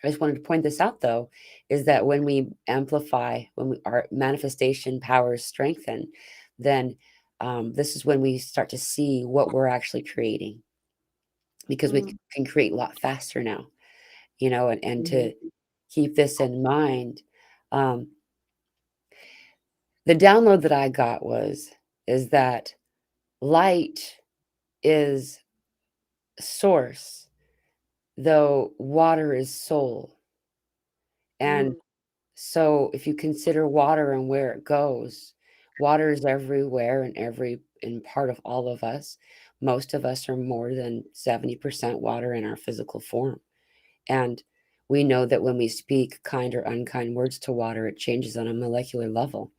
just wanted to point this out, though, is that when we amplify, our manifestation powers strengthen, then this is when we start to see what we're actually creating, because we Mm. can create a lot faster now, and Mhm. to keep this in mind. Um, the download that I got is that light is source, though water is soul. And Mm. so if you consider water and where it goes, water is everywhere and in part of all of us. Most of us are more than 70% water in our physical form. And we know that when we speak kind or unkind words to water, it changes on a molecular level.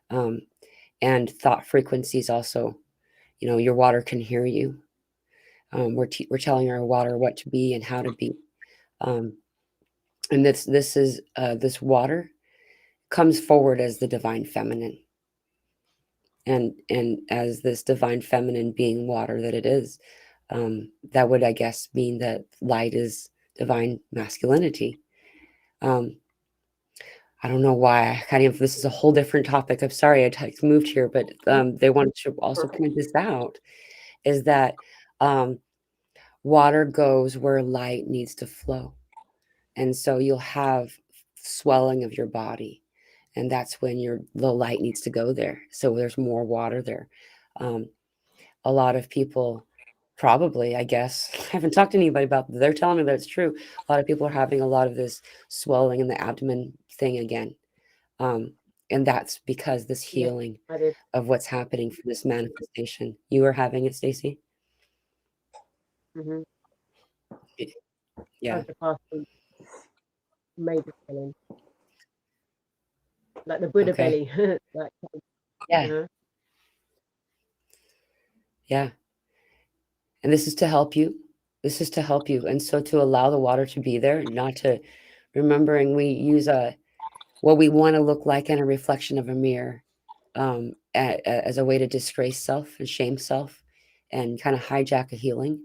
Um, and thought frequencies also, your water can hear you. We're telling our water what to be and how to be. Um, and this water comes forward as the divine feminine, and as this divine feminine being water that it is. That would, I guess, mean that light is divine masculinity. um, I don't know why I kind of, this is a whole different topic. I'm sorry moved here, but they wanted to also Perfect. point this out, is that um, water goes where light needs to flow. And so you'll have swelling of your body, and that's when the light needs to go there. So there's more water there. Um, a lot of people, probably, I guess, I haven't talked to anybody about it. They're telling me that it's true. A lot of people are having a lot of this swelling in the abdomen thing again. And that's because this Yeah, healing I did. of what's happening for this manifestation. You are having it, Stacey? Mhm. Yeah. Over the past week, major swelling, like the Buddha Okay. belly. Like, Yeah. Yeah. And this is to help you. This is to help you. And so to allow the water to be there, not to, remembering we use what we want to look like in a reflection of a mirror, as a way to disgrace self and shame self and kind of hijack a healing.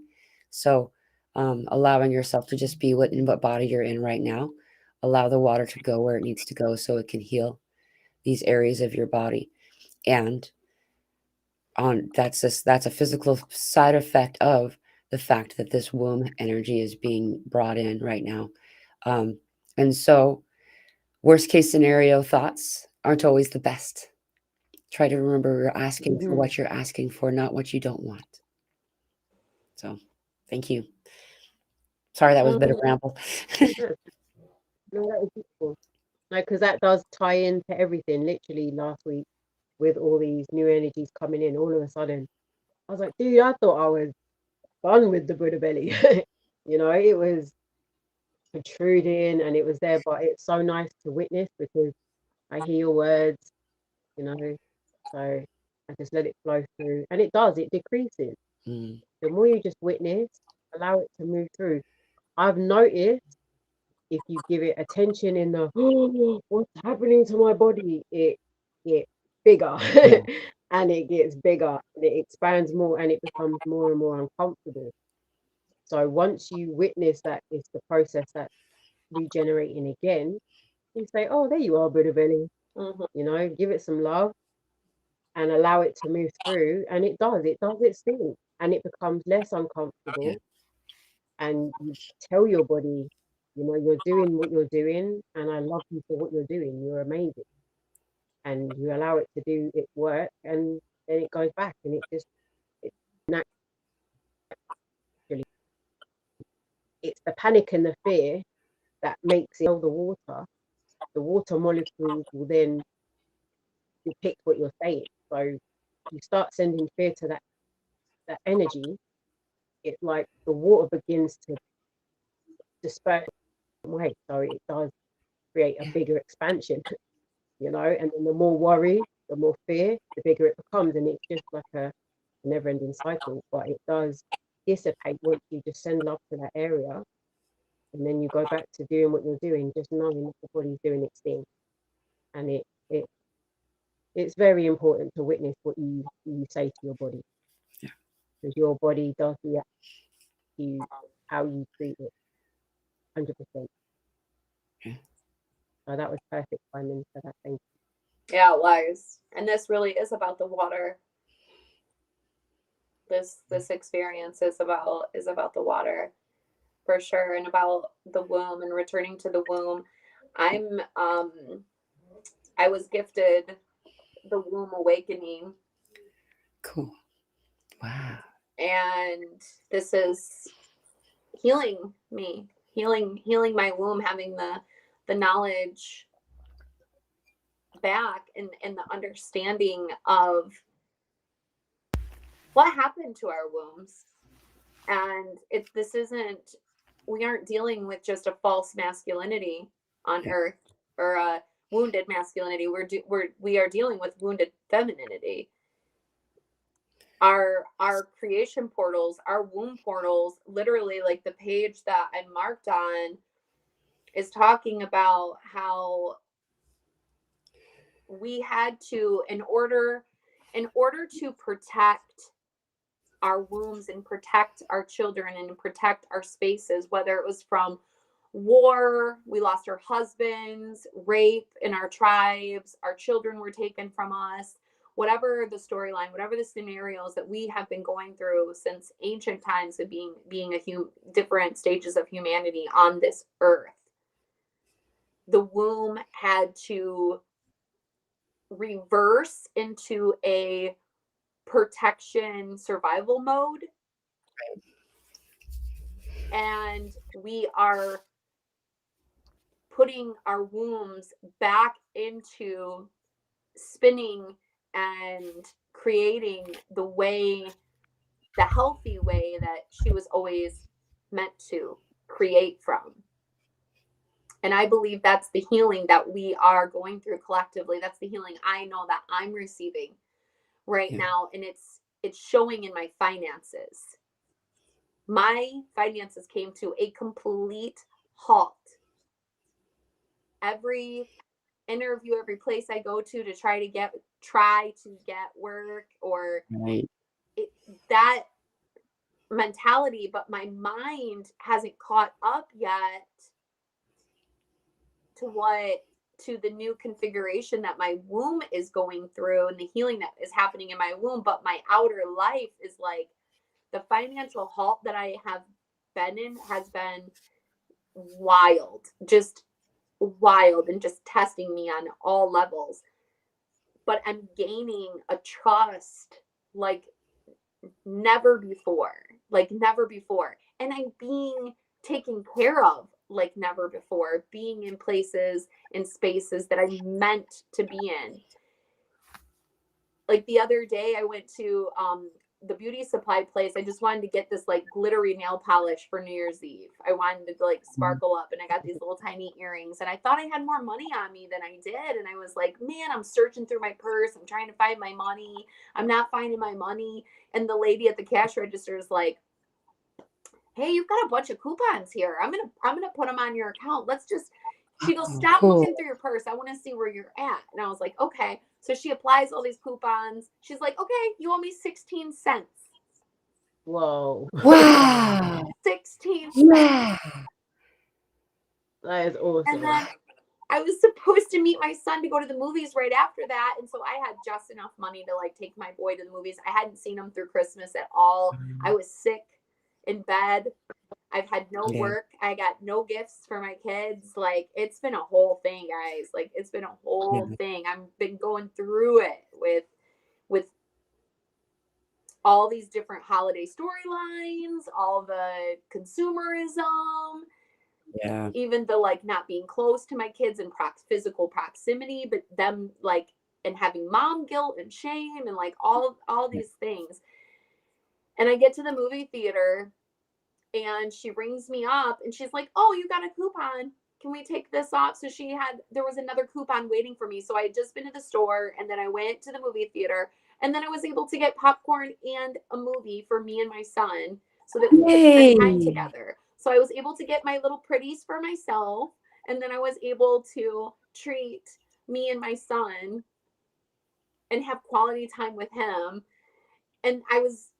So allowing yourself to just be in what body you're in right now. Allow the water to go where it needs to go so it can heal these areas of your body. And that's a physical side effect of the fact that this womb energy is being brought in right now. And so worst case scenario thoughts aren't always the best. Try to remember you're asking for mhm. what you're asking for, not what you don't want. So thank you. Sorry, that was a bit of No, a ramble. no, no, that was beautiful. Like, because that does tie into everything. Literally last week, with all these new energies coming in, all of a sudden, I was like, dude, I thought I was done with the Buddha belly. It was protruding and it was there, but it's so nice to witness because I hear your words, you know, so I just let it flow through, and it does, it decreases. Mm. The more you just witness, allow it to move through. I've noticed if you give it attention in the, oh, what's happening to my body, it gets bigger. Yeah. And it gets bigger and it expands more and it becomes more and more uncomfortable. So once you witness that it's the process that's regenerating again, you say, oh, there you are, Buddha Belly. You know, give it some love and allow it to move through. And it does its thing. And it becomes less uncomfortable. And you tell your body, you know, you're doing what you're doing, and I love you for what you're doing. You're amazing. And you allow it to do its work, and then it goes back, and it's naturally, it's the panic and the fear that makes it the water. The water molecules will then depict what you're saying. So you start sending fear to that energy. It's like the water begins to disperse away. So it does create a bigger expansion. You know, and then the more worry, the more fear, the bigger it becomes, and it's just like a never-ending cycle. But it does dissipate once you just send love to that area, and then you go back to doing what you're doing, just knowing that the body's doing its thing. And it's very important to witness what you say to your body, because your body does react to how you treat it, 100%. So that was perfect timing for that. Thank you. Yeah, it was. And this really is about the water. This experience is about the water, for sure, and about the womb and returning to the womb. I was gifted the womb awakening. Cool. Wow. And this is healing me, healing my womb, having the knowledge back, and the understanding of what happened to our wombs. And we aren't dealing with just a false masculinity on earth, or a wounded masculinity. We are dealing with wounded femininity. Our creation portals, our womb portals, literally, like the page that I marked on is talking about how we had to, in order to protect our wombs and protect our children and protect our spaces, whether it was from war, we lost our husbands, rape in our tribes, our children were taken from us, whatever the storyline, whatever the scenarios that we have been going through since ancient times of being different stages of humanity on this earth, the womb had to reverse into a protection survival mode. And we are putting our wombs back into spinning and creating the healthy way that she was always meant to create from. And I believe that's the healing that we are going through collectively. That's the healing I know that I'm receiving right now. And it's showing in my finances. My finances came to a complete halt. Every interview, every place I go to try to get work, or that mentality, but my mind hasn't caught up yet to the new configuration that my womb is going through and the healing that is happening in my womb. But my outer life is like, the financial halt that I have been in has been wild, just wild, and just testing me on all levels. But I'm gaining a trust like never before. And I'm being taken care of like never before, being in places and spaces that I'm meant to be in. Like the other day I went to the beauty supply place, I just wanted to get this like glittery nail polish for New Year's Eve. I wanted to like sparkle up, and I got these little tiny earrings, and I thought I had more money on me than I did. And I was like, man, I'm searching through my purse. I'm trying to find my money. I'm not finding my money. And the lady at the cash register is like, hey, you've got a bunch of coupons here. I'm gonna put them on your account. She goes, stop Cool. looking through your purse. I want to see where you're at. And I was like, okay. So she applies all these coupons. She's like, okay, you owe me 16 cents. Whoa. Wow. 16 cents. Yeah. That is awesome. And then I was supposed to meet my son to go to the movies right after that. And so I had just enough money to like take my boy to the movies. I hadn't seen him through Christmas at all. I was sick in bed. I've had no work. I got no gifts for my kids. Like, it's been a whole thing, guys. Like, it's been a whole thing. I've been going through it with all these different holiday storylines, all the consumerism, even the like not being close to my kids in physical proximity, but them like, and having mom guilt and shame and like all these things. And I get to the movie theater, and she rings me up, and she's like, oh, you got a coupon. Can we take this off? So there was another coupon waiting for me. So I had just been to the store, and then I went to the movie theater, and then I was able to get popcorn and a movie for me and my son so that we could spend time together. So I was able to get my little pretties for myself, and then I was able to treat me and my son and have quality time with him. And I was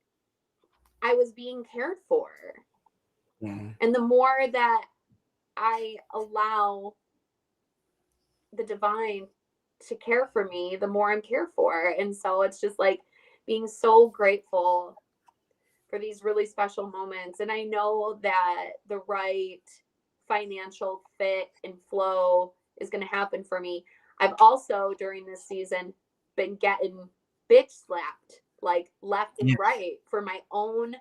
being cared for. And the more that I allow the divine to care for me, the more I'm cared for. And so it's just like being so grateful for these really special moments. And I know that the right financial fit and flow is going to happen for me. I've also, during this season, been getting bitch slapped, like left and right, for my own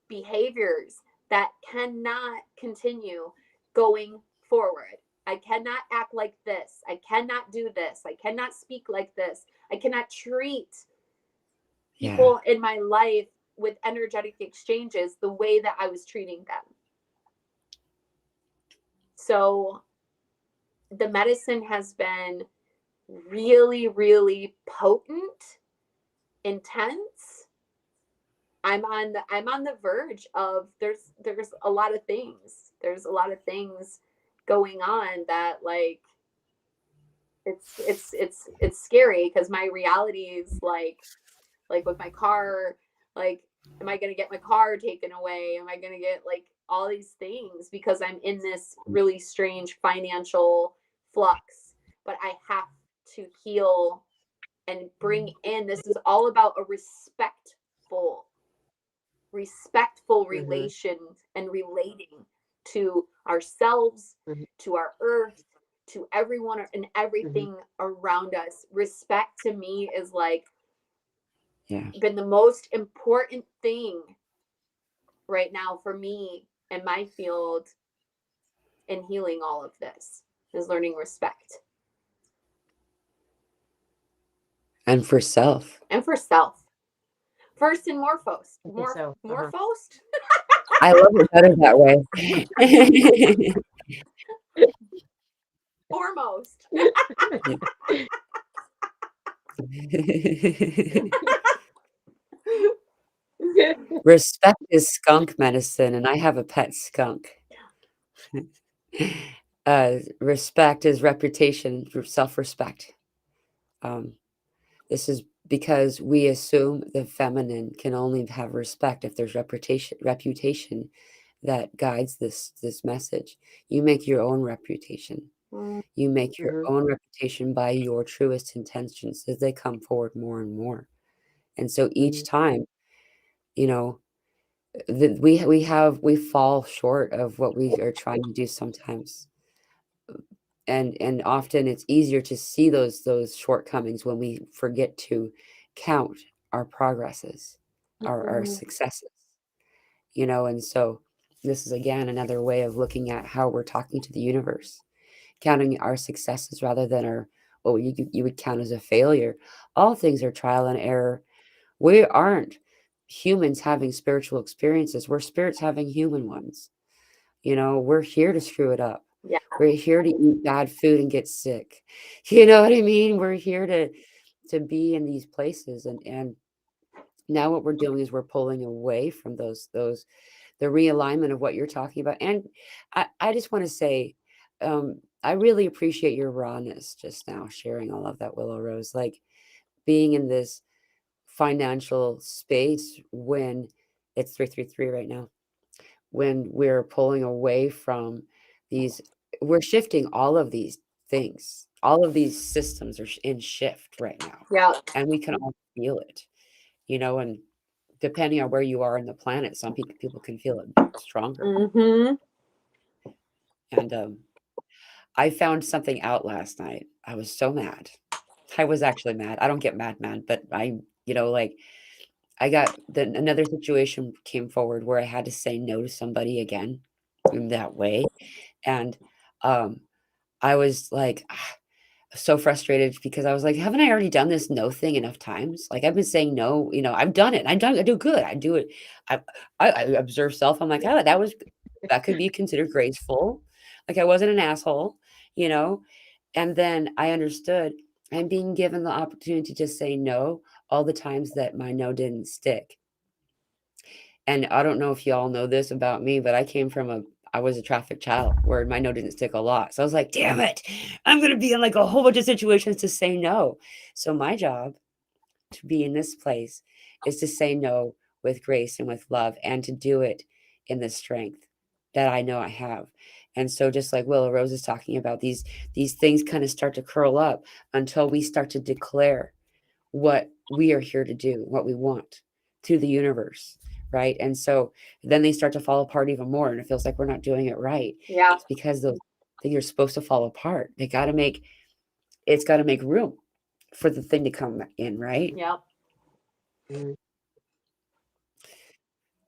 behaviors that cannot continue going forward. I cannot act like this. I cannot do this. I cannot speak like this. I cannot treat people in my life with energetic exchanges the way that I was treating them. So the medicine has been really, really potent, intense. I'm on the verge of there's a lot of things. There's a lot of things going on that like it's scary, because my reality is like with my car, like, am I going to get my car taken away? Am I going to get like all these things because I'm in this really strange financial flux? But I have to heal and bring in, this is all about a respectful relation and relating to ourselves, to our earth, to everyone and everything around us. Respect to me is like been the most important thing right now for me in my field in healing all of this, is learning respect. And for self. First and foremost. Foremost? I love it better that way. Foremost. Respect is skunk medicine, and I have a pet skunk. Respect is reputation, self-respect. This is because we assume the feminine can only have respect if there's reputation that guides this message. You make your own reputation. You make your own reputation by your truest intentions as they come forward more and more. And so each time, you know, we fall short of what we are trying to do sometimes. And often it's easier to see those shortcomings when we forget to count our progresses, our successes, and so this is again another way of looking at how we're talking to the universe, counting our successes rather than what you would count as a failure. All things are trial and error. We aren't humans having spiritual experiences. We're spirits having human ones. You know, we're here to screw it up. Yeah. We're here to eat bad food and get sick. You know what I mean? We're here to be in these places, and now what we're doing is we're pulling away from those the realignment of what you're talking about. And I just want to say, I really appreciate your rawness just now, sharing all of that, Willow Rose. Like being in this financial space when it's 333 right now, when we're pulling away from these, we're shifting all of these things. All of these systems are in shift right now, Yeah. and we can all feel it, you know, and depending on where you are in the planet, some people can feel it stronger. Mm-hmm. And I found something out last night. I was so mad. I was actually mad. I don't get mad, but I, you know, like I got another situation came forward where I had to say no to somebody again in that way. And um, I was like, so frustrated because I was like, haven't I already done this no thing enough times? Like I've been saying no, you know, I've done it. I do good. I do it. I, I observe self. I'm like, oh, that could be considered graceful. Like I wasn't an asshole, you know? And then I understood I'm being given the opportunity to just say no all the times that my no didn't stick. And I don't know if y'all know this about me, but I was a traffic child where my no didn't stick a lot. So I was like, damn it, I'm going to be in like a whole bunch of situations to say no. So my job to be in this place is to say no with grace and with love, and to do it in the strength that I know I have. And so just like Willow Rose is talking about, these things kind of start to curl up until we start to declare what we are here to do, what we want to the universe, right? And so then they start to fall apart even more, and it feels like we're not doing it right. Yeah. It's because those things are supposed to fall apart. It's got to make room for the thing to come in, right? Yeah. Mm.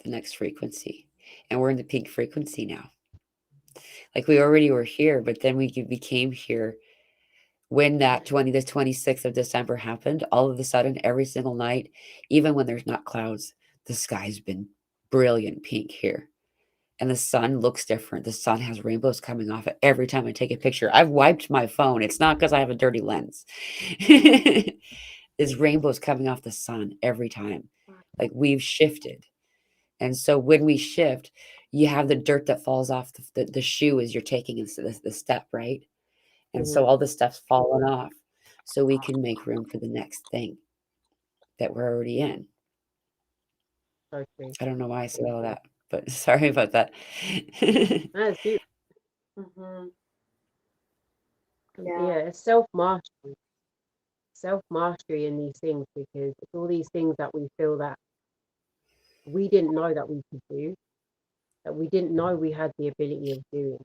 The next frequency. And we're in the pink frequency now. Like we already were here, but then we became here when the 26th of December happened. All of a sudden, every single night, even when there's not clouds, the sky's been brilliant pink here. And the sun looks different. The sun has rainbows coming off it every time I take a picture. I've wiped my phone. It's not because I have a dirty lens. There's rainbows coming off the sun every time. Like we've shifted. And so when we shift, you have the dirt that falls off the shoe as you're taking the step, right? And so Mhm. all this stuff's fallen off. So we can make room for the next thing that we're already in. So true. I don't know why I said all that, but sorry about that. That's beautiful. Mm-hmm. Yeah, Yeah. it's self mastery in these things, because it's all these things that we feel that we didn't know that we could do, that we didn't know we had the ability of doing.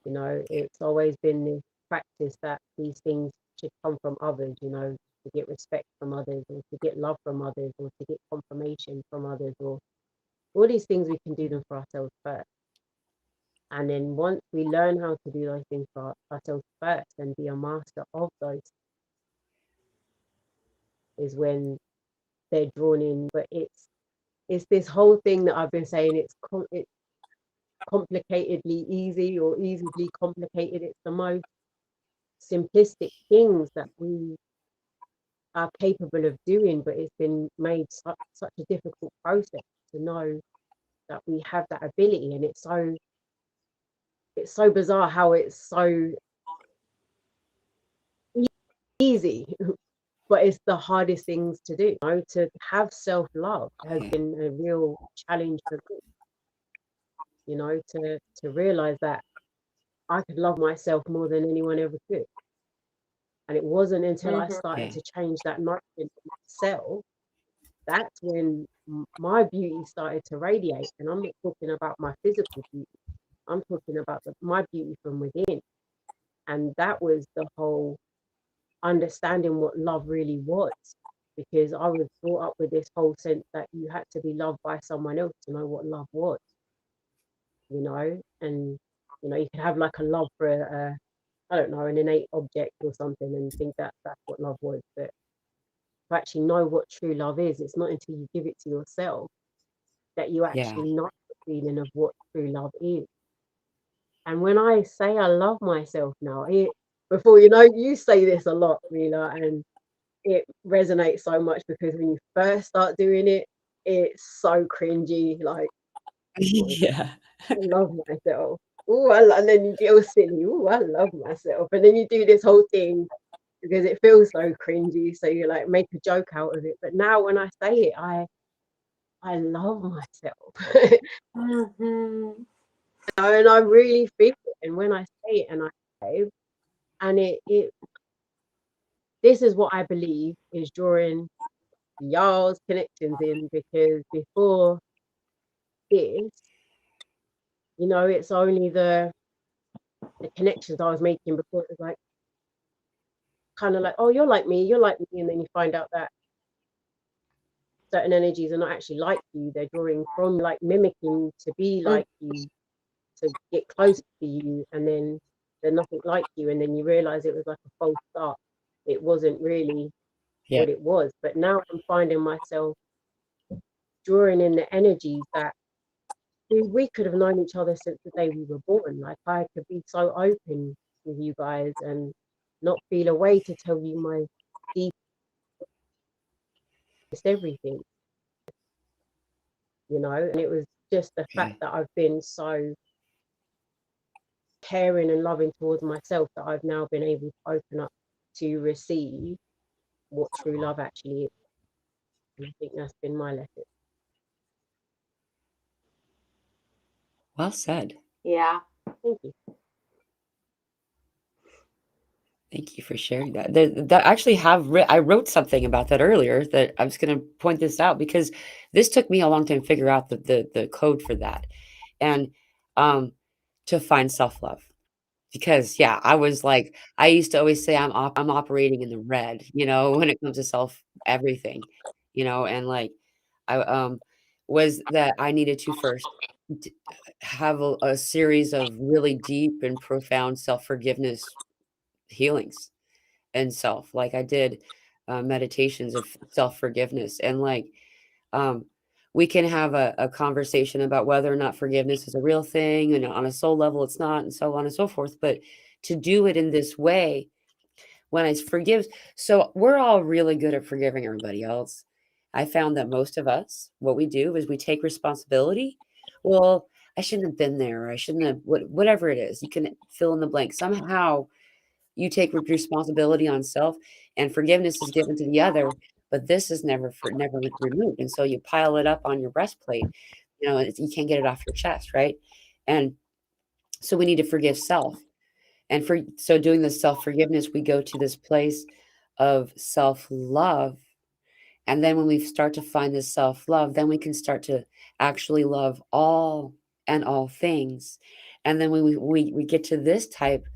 You know, it's always been this practice that these things should come from others, you know, to get respect from others, or to get love from others, or to get confirmation from others, or all these things we can do them for ourselves first. And then once we learn how to do those things for ourselves first and be a master of those, is when they're drawn in. But it's this whole thing that I've been saying. It's complicatedly easy, or easily complicated. It's the most simplistic things that we are capable of doing, but it's been made such a difficult process to know that we have that ability. And it's so bizarre how it's so easy, but it's the hardest things to do. You know, to have self-love has Yeah. been a real challenge for me, you know, to realize that I could love myself more than anyone ever could. And it wasn't until I Mm-hmm. started Yeah. to change that notion in myself, that's when my beauty started to radiate. And I'm not talking about my physical beauty, I'm talking about my beauty from within. And that was the whole understanding what love really was, because I was brought up with this whole sense that you had to be loved by someone else to know what love was, you know. And you know, you could have like a love for I don't know, an innate object or something, and think that that's what love was. But to actually know what true love is. It's not until you give it to yourself that you Yeah. actually know the feeling of what true love is. And when I say I love myself now, before you say this a lot, Mela, and it resonates so much because when you first start doing it, it's so cringy. Like, oh, Yeah. I love myself. Ooh, and then you get all silly. Ooh, I love myself. And then you do this whole thing because it feels so cringy. So you like make a joke out of it. But now when I say it, I love myself. Mm-hmm. And I really feel it. And when I say it and I say, and this is what I believe is drawing y'all's connections in, because before this, it's only the connections I was making before. It was like kind of like, oh, you're like me, and then you find out that certain energies are not actually like you. They're drawing from, like, mimicking to be like you, to get close to you, and then they're nothing like you, and then you realize it was like a false start. It wasn't really Yeah. what it was. But now I'm finding myself drawing in the energies that we could have known each other since the day we were born. Like, I could be so open with you guys and not feel a way to tell you my deepest everything, and it was just the fact Okay. that I've been so caring and loving towards myself that I've now been able to open up to receive what true love actually is. And I think that's been my lesson. Well said. Yeah. Thank you. Thank you for sharing that. That actually I wrote something about that earlier that I was going to point this out because this took me a long time to figure out the code for that, and um, to find self love. Because yeah, I was like, I used to always say I'm operating in the red, when it comes to self everything, and like I was that I needed to first d- have a series of really deep and profound self forgiveness healings and self. Like I did meditations of self forgiveness, and like um, we can have a conversation about whether or not forgiveness is a real thing, and on a soul level, it's not, and so on and so forth. But to do it in this way, when I forgive, so we're all really good at forgiving everybody else. I found that most of us, what we do is we take responsibility. Well, I shouldn't have been there, or I shouldn't have, whatever it is. You can fill in the blank. Somehow you take responsibility on self, and forgiveness is given to the other, but this is never removed, and so you pile it up on your breastplate. You can't get it off your chest, right? And so we need to forgive self, and so doing this self forgiveness, we go to this place of self love. And then when we start to find this self love, then we can start to actually love all and all things. And then when we get to this type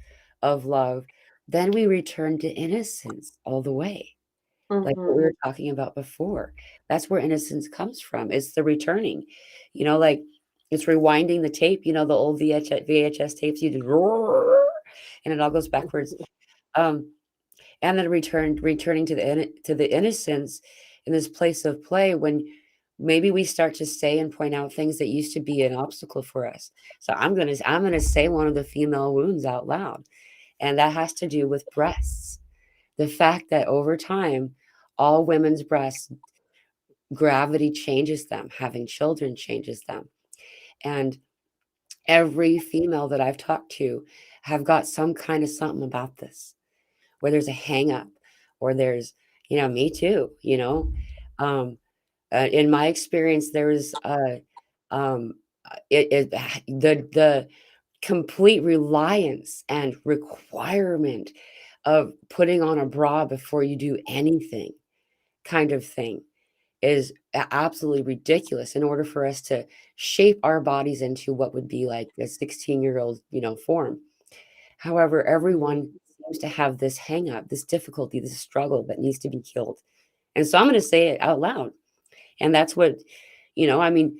of love, then we return to innocence all the way, like what we Mm-hmm. were talking about before. That's where innocence comes from. It's the returning, like it's rewinding the tape, the old VHS tapes, you do, and it all goes backwards. Um, and then returning to the innocence in this place of play when maybe we start to say and point out things that used to be an obstacle for us. So I'm gonna say one of the female wounds out loud, and that has to do with breasts. The fact that over time, all women's breasts, gravity changes them, having children changes them, and every female that I've talked to have got some kind of something about this, where there's a hang up, or there's, me too, um, in my experience, there's um, the complete reliance and requirement of putting on a bra before you do anything, kind of thing, is absolutely ridiculous in order for us to shape our bodies into what would be like a 16-year-old, form. However, everyone seems to have this hang up, this difficulty, this struggle that needs to be killed. And so I'm going to say it out loud. And that's what, I mean,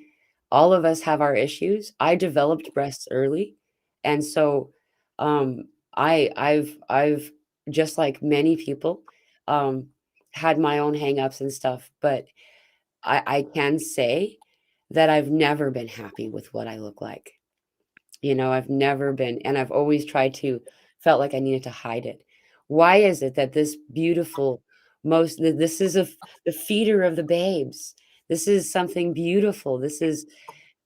all of us have our issues. I developed breasts early. And so I've just like many people, um, had my own hangups and stuff, but I can say that I've never been happy with what I look like. You know, I've never been, and I've always tried to, felt like I needed to hide it. Why is it that this beautiful, this is the feeder of the babes? This is something beautiful. This is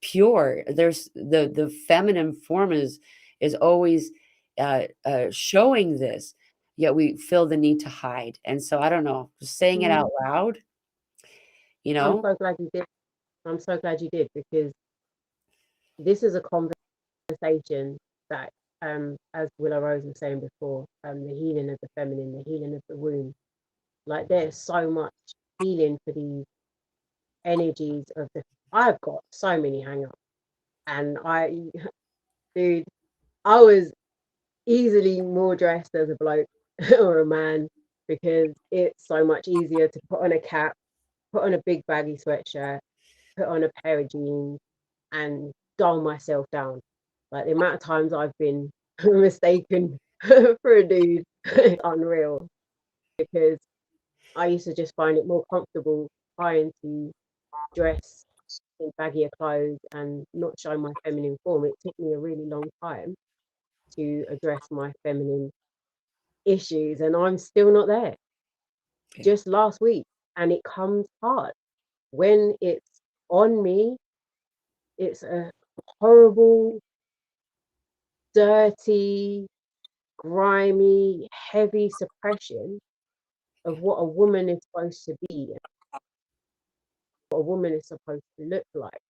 pure. There's the feminine form is always showing this, yet we feel the need to hide. And so I don't know, just saying it out loud, you I'm know. so glad you did. I'm so glad you did, because this is a conversation that, as Willow Rose was saying before, the healing of the feminine, the healing of the womb. Like, there's so much healing for these energies of the. I've got so many hang-ups, and dude, I was easily more dressed as a bloke or a man, because it's so much easier to put on a cap, put on a big baggy sweatshirt, put on a pair of jeans, and dull myself down. Like, the amount of times I've been mistaken for a dude is unreal, because I used to just find it more comfortable trying to dress in baggier clothes and not show my feminine form. It took me a really long time to address my feminine issues, and I'm still not there. Yeah. Just last week, and it comes hard when it's on me. It's a horrible, dirty, grimy, heavy suppression of what a woman is supposed to be, what a woman is supposed to look like.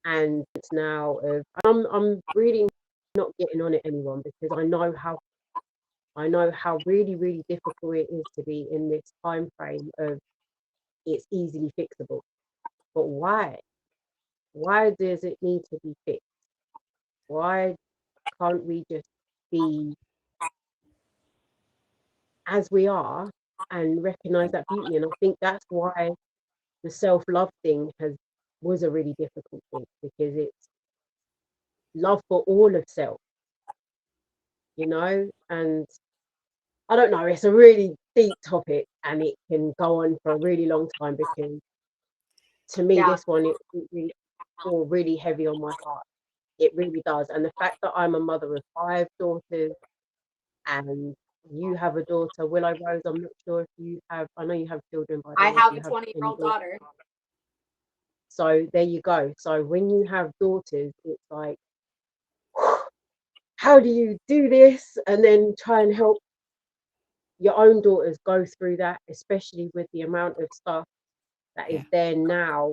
And it's now of, I'm really not getting on it, anyone, because I know how really, really difficult it is to be in this time frame of it's easily fixable. But why? Why does it need to be fixed? Why can't we just be as we are and recognize that beauty? And I think that's why the self-love thing was a really difficult thing, because it's love for all of self, you know. And I don't know, it's a really deep topic, and it can go on for a really long time, because to me, Yeah. this one, it really feel really heavy on my heart. It really does. And the fact that I'm a mother of 5 daughters, and you have a daughter, Willow Rose, I'm not sure if you have, I know you have children, but I I don't know if have you a have any 20-year-old daughters. daughter. So there you go. So when you have daughters, it's like, how do you do this and then try and help your own daughters go through that, especially with the amount of stuff that is there now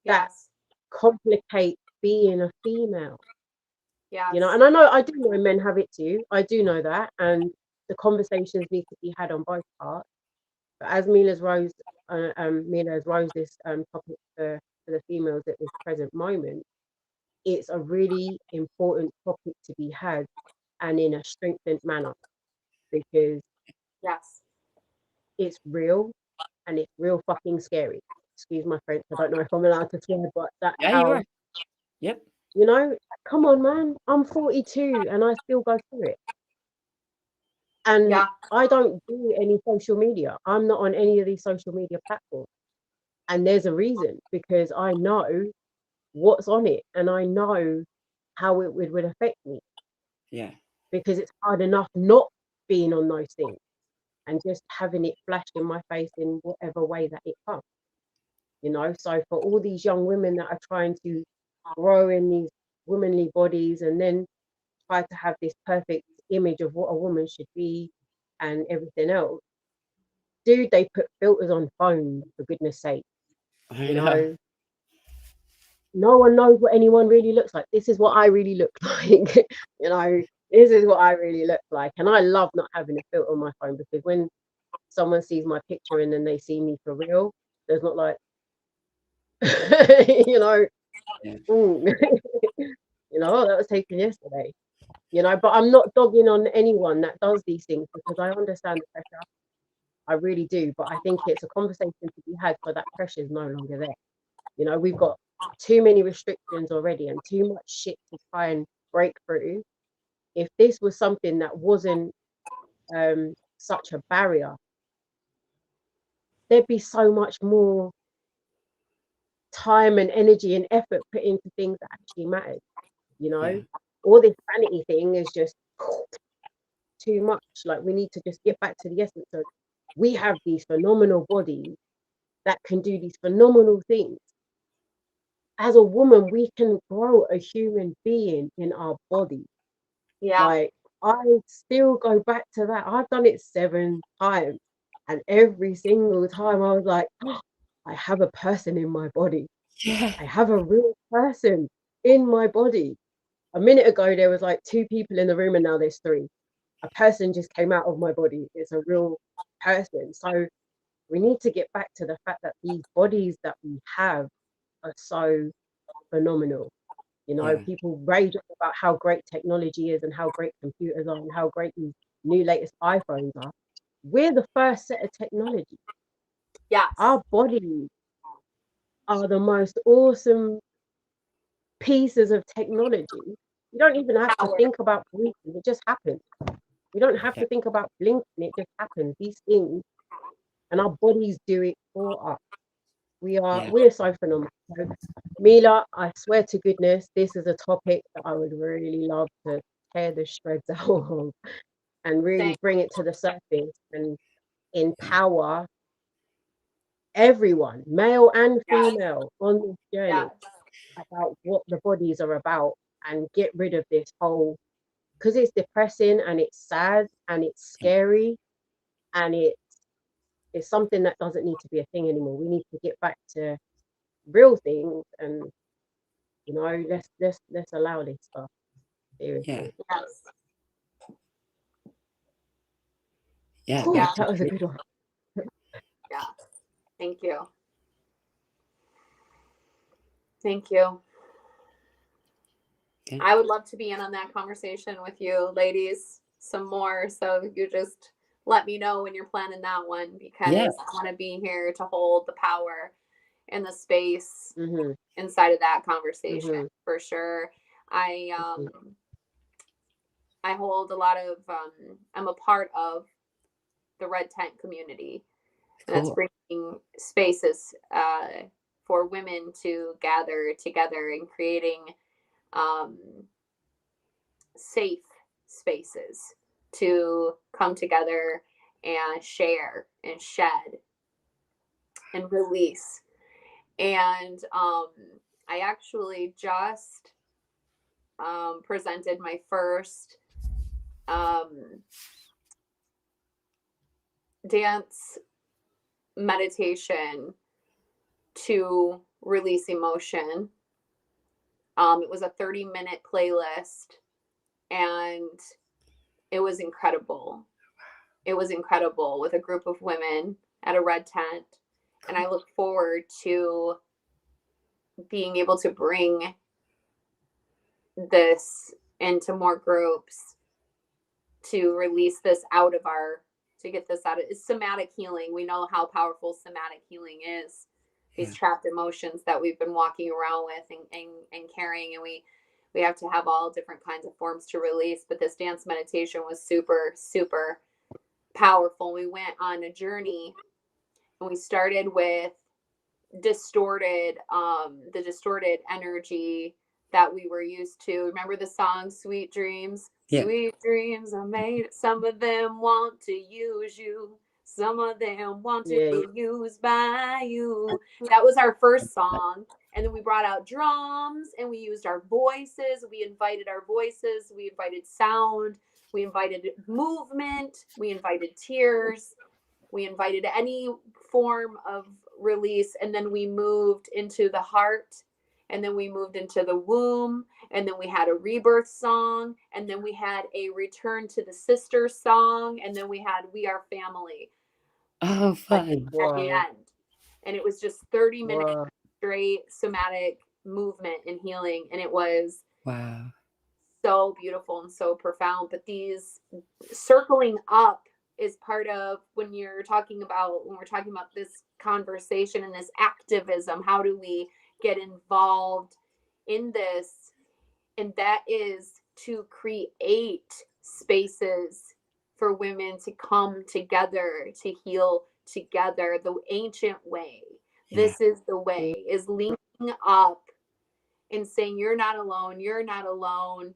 that Yes. complicates being a female. Yes. You know, and I do know men have it too. I do know that, and the conversations need to be had on both parts. But as Mela has raised this topic for the females at this present moment, it's a really important topic to be had, and in a strengthened manner, because Yes. it's real, and it's real fucking scary. Excuse my French. I don't know if I'm allowed to swear, but that's Yeah, you how. are. Yep. You know, come on, man. I'm 42 and I still go through it. And Yeah. I don't do any social media. I'm not on any of these social media platforms. And there's a reason, because I know what's on it, and I know how it would affect me, Yeah. because it's hard enough not being on those things and just having it flashed in my face in whatever way that it comes. You know, so for all these young women that are trying to grow in these womanly bodies, and then try to have this perfect image of what a woman should be and everything else, dude, they put filters on phones, for goodness sake. I You know. know, no one knows what anyone really looks like. This is what I really look like. You know, this is what I really look like. And I love not having a filter on my phone, because when someone sees my picture and then they see me for real, there's not like, you know, Yeah. you know, oh, that was taken yesterday. You know, but I'm not dogging on anyone that does these things, because I understand the pressure. I really do. But I think it's a conversation to be had, for that pressure is no longer there. You know, we've got too many restrictions already and too much shit to try and break through. If this was something that wasn't such a barrier, there'd be so much more time and energy and effort put into things that actually mattered, you know. Yeah. All this vanity thing is just too much. Like, we need to just get back to the essence of, we have these phenomenal bodies that can do these phenomenal things. As a woman, we can grow a human being in our body. Yeah. Like, I still go back to that. I've done it 7 times, and every single time I was like, oh, I have a person in my body. Yeah. I have a real person in my body. A minute ago, there was like 2 people in the room, and now there's 3. A person just came out of my body. It's a real person. So we need to get back to the fact that these bodies that we have are so phenomenal. You know, Yeah. people rage about how great technology is and how great computers are and how great these new latest iPhones are. We're the first set of technology. Yes. Our bodies are the most awesome pieces of technology. You don't even have to Power. think about blinking, it just happens. You don't have Yeah. to think about blinking, it just happens. These things, and our bodies do it for us. Yeah. We're so phenomenal. So, Mela, I swear to goodness, this is a topic that I would really love to tear the shreds out of and really Thank bring it to the surface and empower everyone, male and Yes. female, on this journey Yes. about what the bodies are about, and get rid of this whole, because it's depressing and it's sad and it's scary, and it's something that doesn't need to be a thing anymore. We need to get back to real things, and you know, let's allow this stuff. Yeah. Seriously. Yes. Yeah. Whew, Yeah. that was a good one. Yeah. Thank you. Thank you. Yeah. I would love to be in on that conversation with you, ladies, some more. So you just let me know when you're planning that one, because Yeah. I want to be here to hold the power and the space Mm-hmm. inside of that conversation Mm-hmm. for sure. I Mm-hmm. I hold a lot of I'm a part of the red tent community, and that's Cool. bringing spaces for women to gather together and creating um, safe spaces to come together and share and shed and release. And I actually just presented my first um, dance meditation to release emotion. It was a 30-minute playlist, and it was incredible. It was incredible with a group of women at a red tent. And I look forward to being able to bring this into more groups, to release this out of to get this out of, it's somatic healing. We know how powerful somatic healing is. These Yeah. trapped emotions that we've been walking around with and carrying, and we have to have all different kinds of forms to release. But this dance meditation was super, super powerful. We went on a journey, and we started with the distorted energy that we were used to. Remember the song Sweet Dreams? Yeah. Sweet dreams are made, some of them want to use you, some of them want to Yeah. be used by you. That was our first song. And then we brought out drums, and we used our voices. We invited our voices, we invited sound, we invited movement, we invited tears, we invited any form of release. And then we moved into the heart, and then we moved into the womb, and then we had a rebirth song, and then we had a return to the sister song, and then we had We Are Family Oh, fun. at the end. And it was just 30 minutes Wow. straight somatic movement and healing, and it was Wow. so beautiful and so profound. But these circling up is part of when we're talking about this conversation and this activism. How do we get involved in this? And that is to create spaces for women to come together, to heal together the ancient way. Yeah. This is the way, is linking up and saying, you're not alone. You're not alone.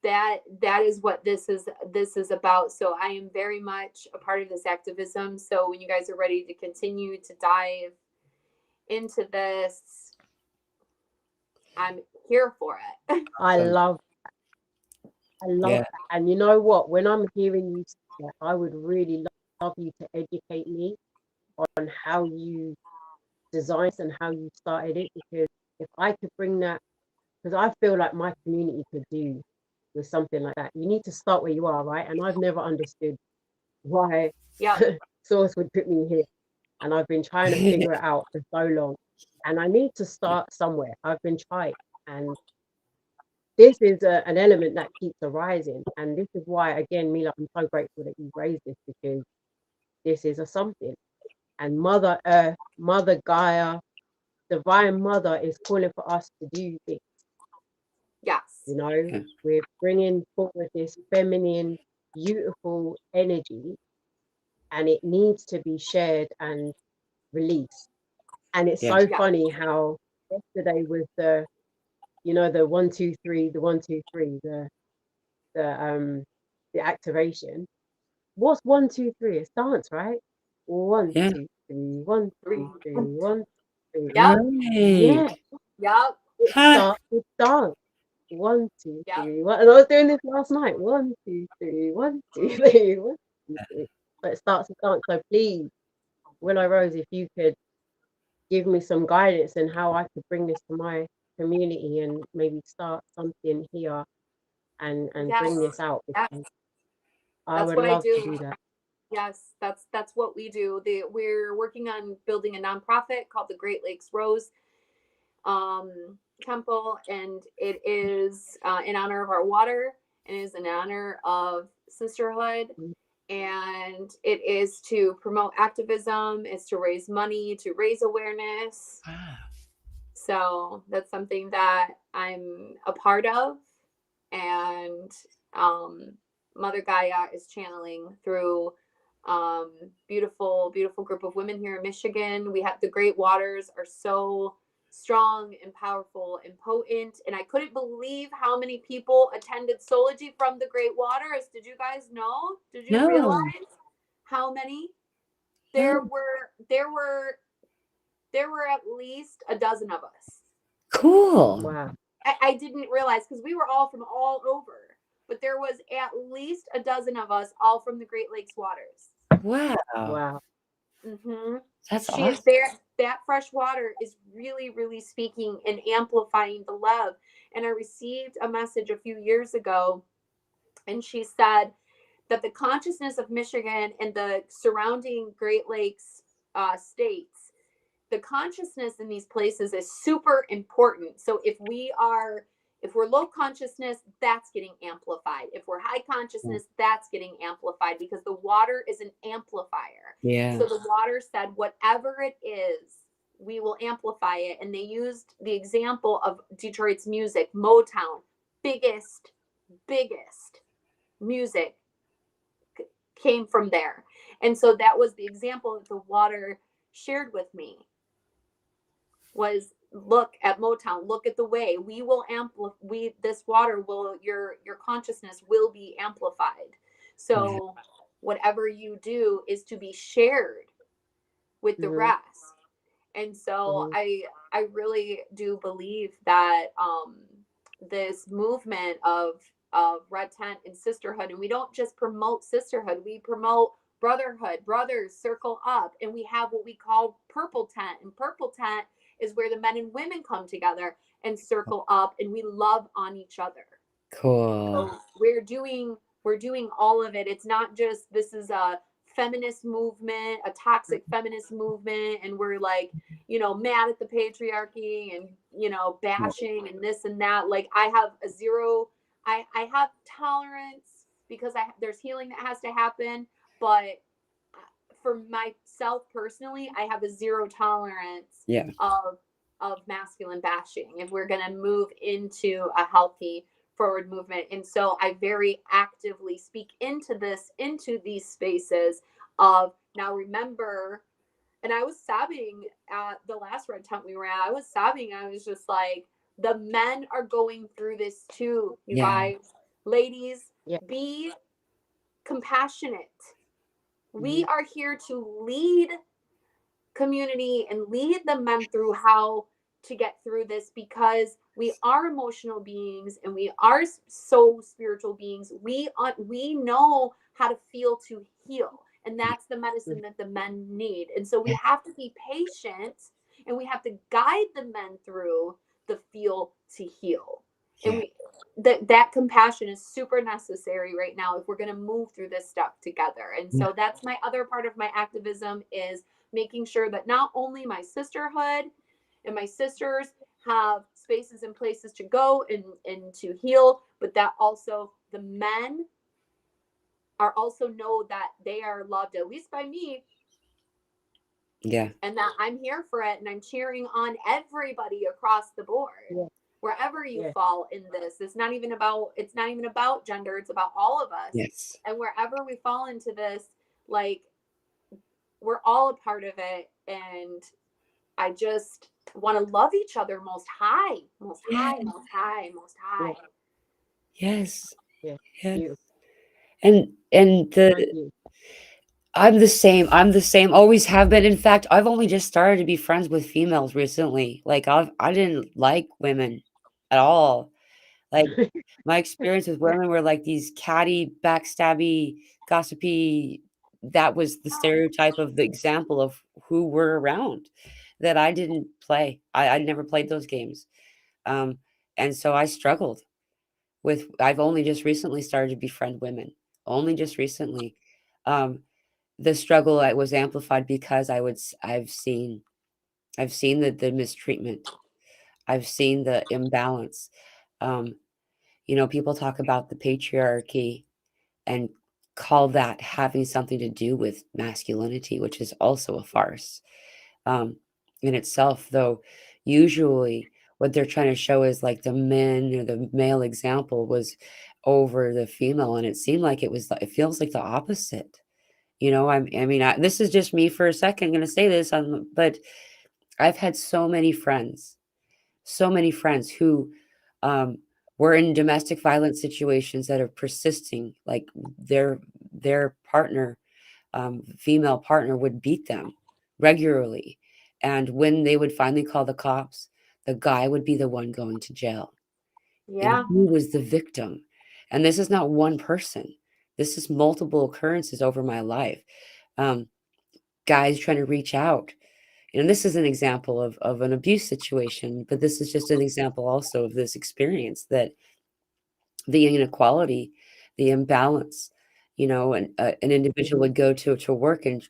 That is what this is about. So I am very much a part of this activism. So when you guys are ready to continue to dive into this, I'm here for it. I love Yeah. that. And you know what? When I'm hearing you say that, I would really love you to educate me on how you designed and how you started it, because if I could bring that, because I feel like my community could do with something like that. You need to start where you are, right? And I've never understood why Yeah. Source would put me here. And I've been trying to figure it out for so long. And I need to start somewhere. I've been trying. And this is an element that keeps arising. And this is why, again, Mila, I'm so grateful that you raised this, because this is a something. And Mother Earth, Mother Gaia, Divine Mother is calling for us to do things. Yes. You know, we're bringing forward this feminine, beautiful energy, and it needs to be shared and released. And it's so funny how yesterday was the, you know, the 1 2 3, the 1 2 3, the activation. What's 1 2 3? It's dance, right? 1 Yeah. 2 3, 1 2 3, 1 2 3. Yep. Yeah, Yep. it Huh. starts with dance. 1 2 Yep. 3, 1. And I was doing this last night. 1 2 3, 1 2 3, 1 2 3. So it starts with dance. So please, Willow Rose, if you could give me some guidance on how I could bring this to my community and maybe start something here and bring Yes. this out, Yes. because I That's would what I love to do. do that. Yes, that's what we do. We're working on building a nonprofit called the Great Lakes Rose Temple, and it is in honor of our water, and it is in honor of sisterhood, and it is to promote activism. It's to raise money, to raise awareness. Wow. So that's something that I'm a part of, and Mother Gaia is channeling through beautiful group of women here in Michigan. We have the great waters are so strong and powerful and potent, and I couldn't believe how many people attended Sology from the great waters. Did you guys know? Did you No. realize how many? There were at least a dozen of us. Cool. Wow. I didn't realize, because we were all from all over, but there was at least a dozen of us, all from the Great Lakes waters. Wow. Wow. Mm-hmm. That's awesome. That fresh water is really, really speaking and amplifying the love. And I received a message a few years ago, and she said that the consciousness of Michigan and the surrounding Great Lakes states, the consciousness in these places is super important. So if we're low consciousness, that's getting amplified. If we're high consciousness, that's getting amplified, because the water is an amplifier. Yeah. So the water said, whatever it is, we will amplify it. And they used the example of Detroit's music, Motown, biggest music came from there. And so that was the example that the water shared with me, was look at Motown, look at the way we will this water will, your consciousness will be amplified. So whatever you do is to be shared with the rest. And so I really do believe that this movement of Red Tent and sisterhood, and we don't just promote sisterhood, we promote brotherhood. Brothers circle up, and we have what we call Purple Tent, and Purple Tent is where the men and women come together and circle up, and we love on each other. Cool. So we're doing all of it. It's not just, this is a feminist movement, a toxic feminist movement, and we're like, mad at the patriarchy and, bashing and this and that. Like, I have I have tolerance, because there's healing that has to happen. But for myself personally, I have a zero tolerance of masculine bashing, if we're going to move into a healthy forward movement. And so I very actively speak into these spaces of, now remember, and I was sobbing at the last red tent we were at. I was sobbing. I was just like, the men are going through this too, you guys. Ladies, be compassionate. We are here to lead community and lead the men through how to get through this, because we are emotional beings and we are so spiritual beings. We know how to feel to heal, and that's the medicine that the men need. And so we have to be patient, and we have to guide the men through the feel to heal. And that compassion is super necessary right now if we're going to move through this stuff together. And so that's my other part of my activism, is making sure that not only my sisterhood and my sisters have spaces and places to go and to heal, but that also the men are also know that they are loved, at least by me. And that I'm here for it, and I'm cheering on everybody across the board. Wherever you fall in this, it's not even about gender, it's about all of us. And wherever we fall into this, like, we're all a part of it. And I just want to love each other most high. Yes. Yeah. And I'm the same, always have been. In fact, I've only just started to be friends with females recently. Like, I didn't like women at all. Like, my experience with women were like these catty, backstabby, gossipy. That was the stereotype of the example of who were around, that I didn't play. I never played those games. And so I struggled with, I've only just recently started to befriend women. Only just recently. The struggle was amplified because I've seen the mistreatment. I've seen the imbalance. People talk about the patriarchy and call that having something to do with masculinity, which is also a farce in itself. Though usually what they're trying to show is like the men or the male example was over the female, and it seemed like it feels like the opposite. This is just me for a second. I'm going to say this, but I've had so many friends who were in domestic violence situations that are persisting. Like their partner, female partner, would beat them regularly, and when they would finally call the cops, the guy would be the one going to jail. And he was the victim. And this is not one person. This is multiple occurrences over my life. Guys trying to reach out. And this is an example of an abuse situation, but this is just an example also of this experience, that the inequality, the imbalance, and an individual would go to work and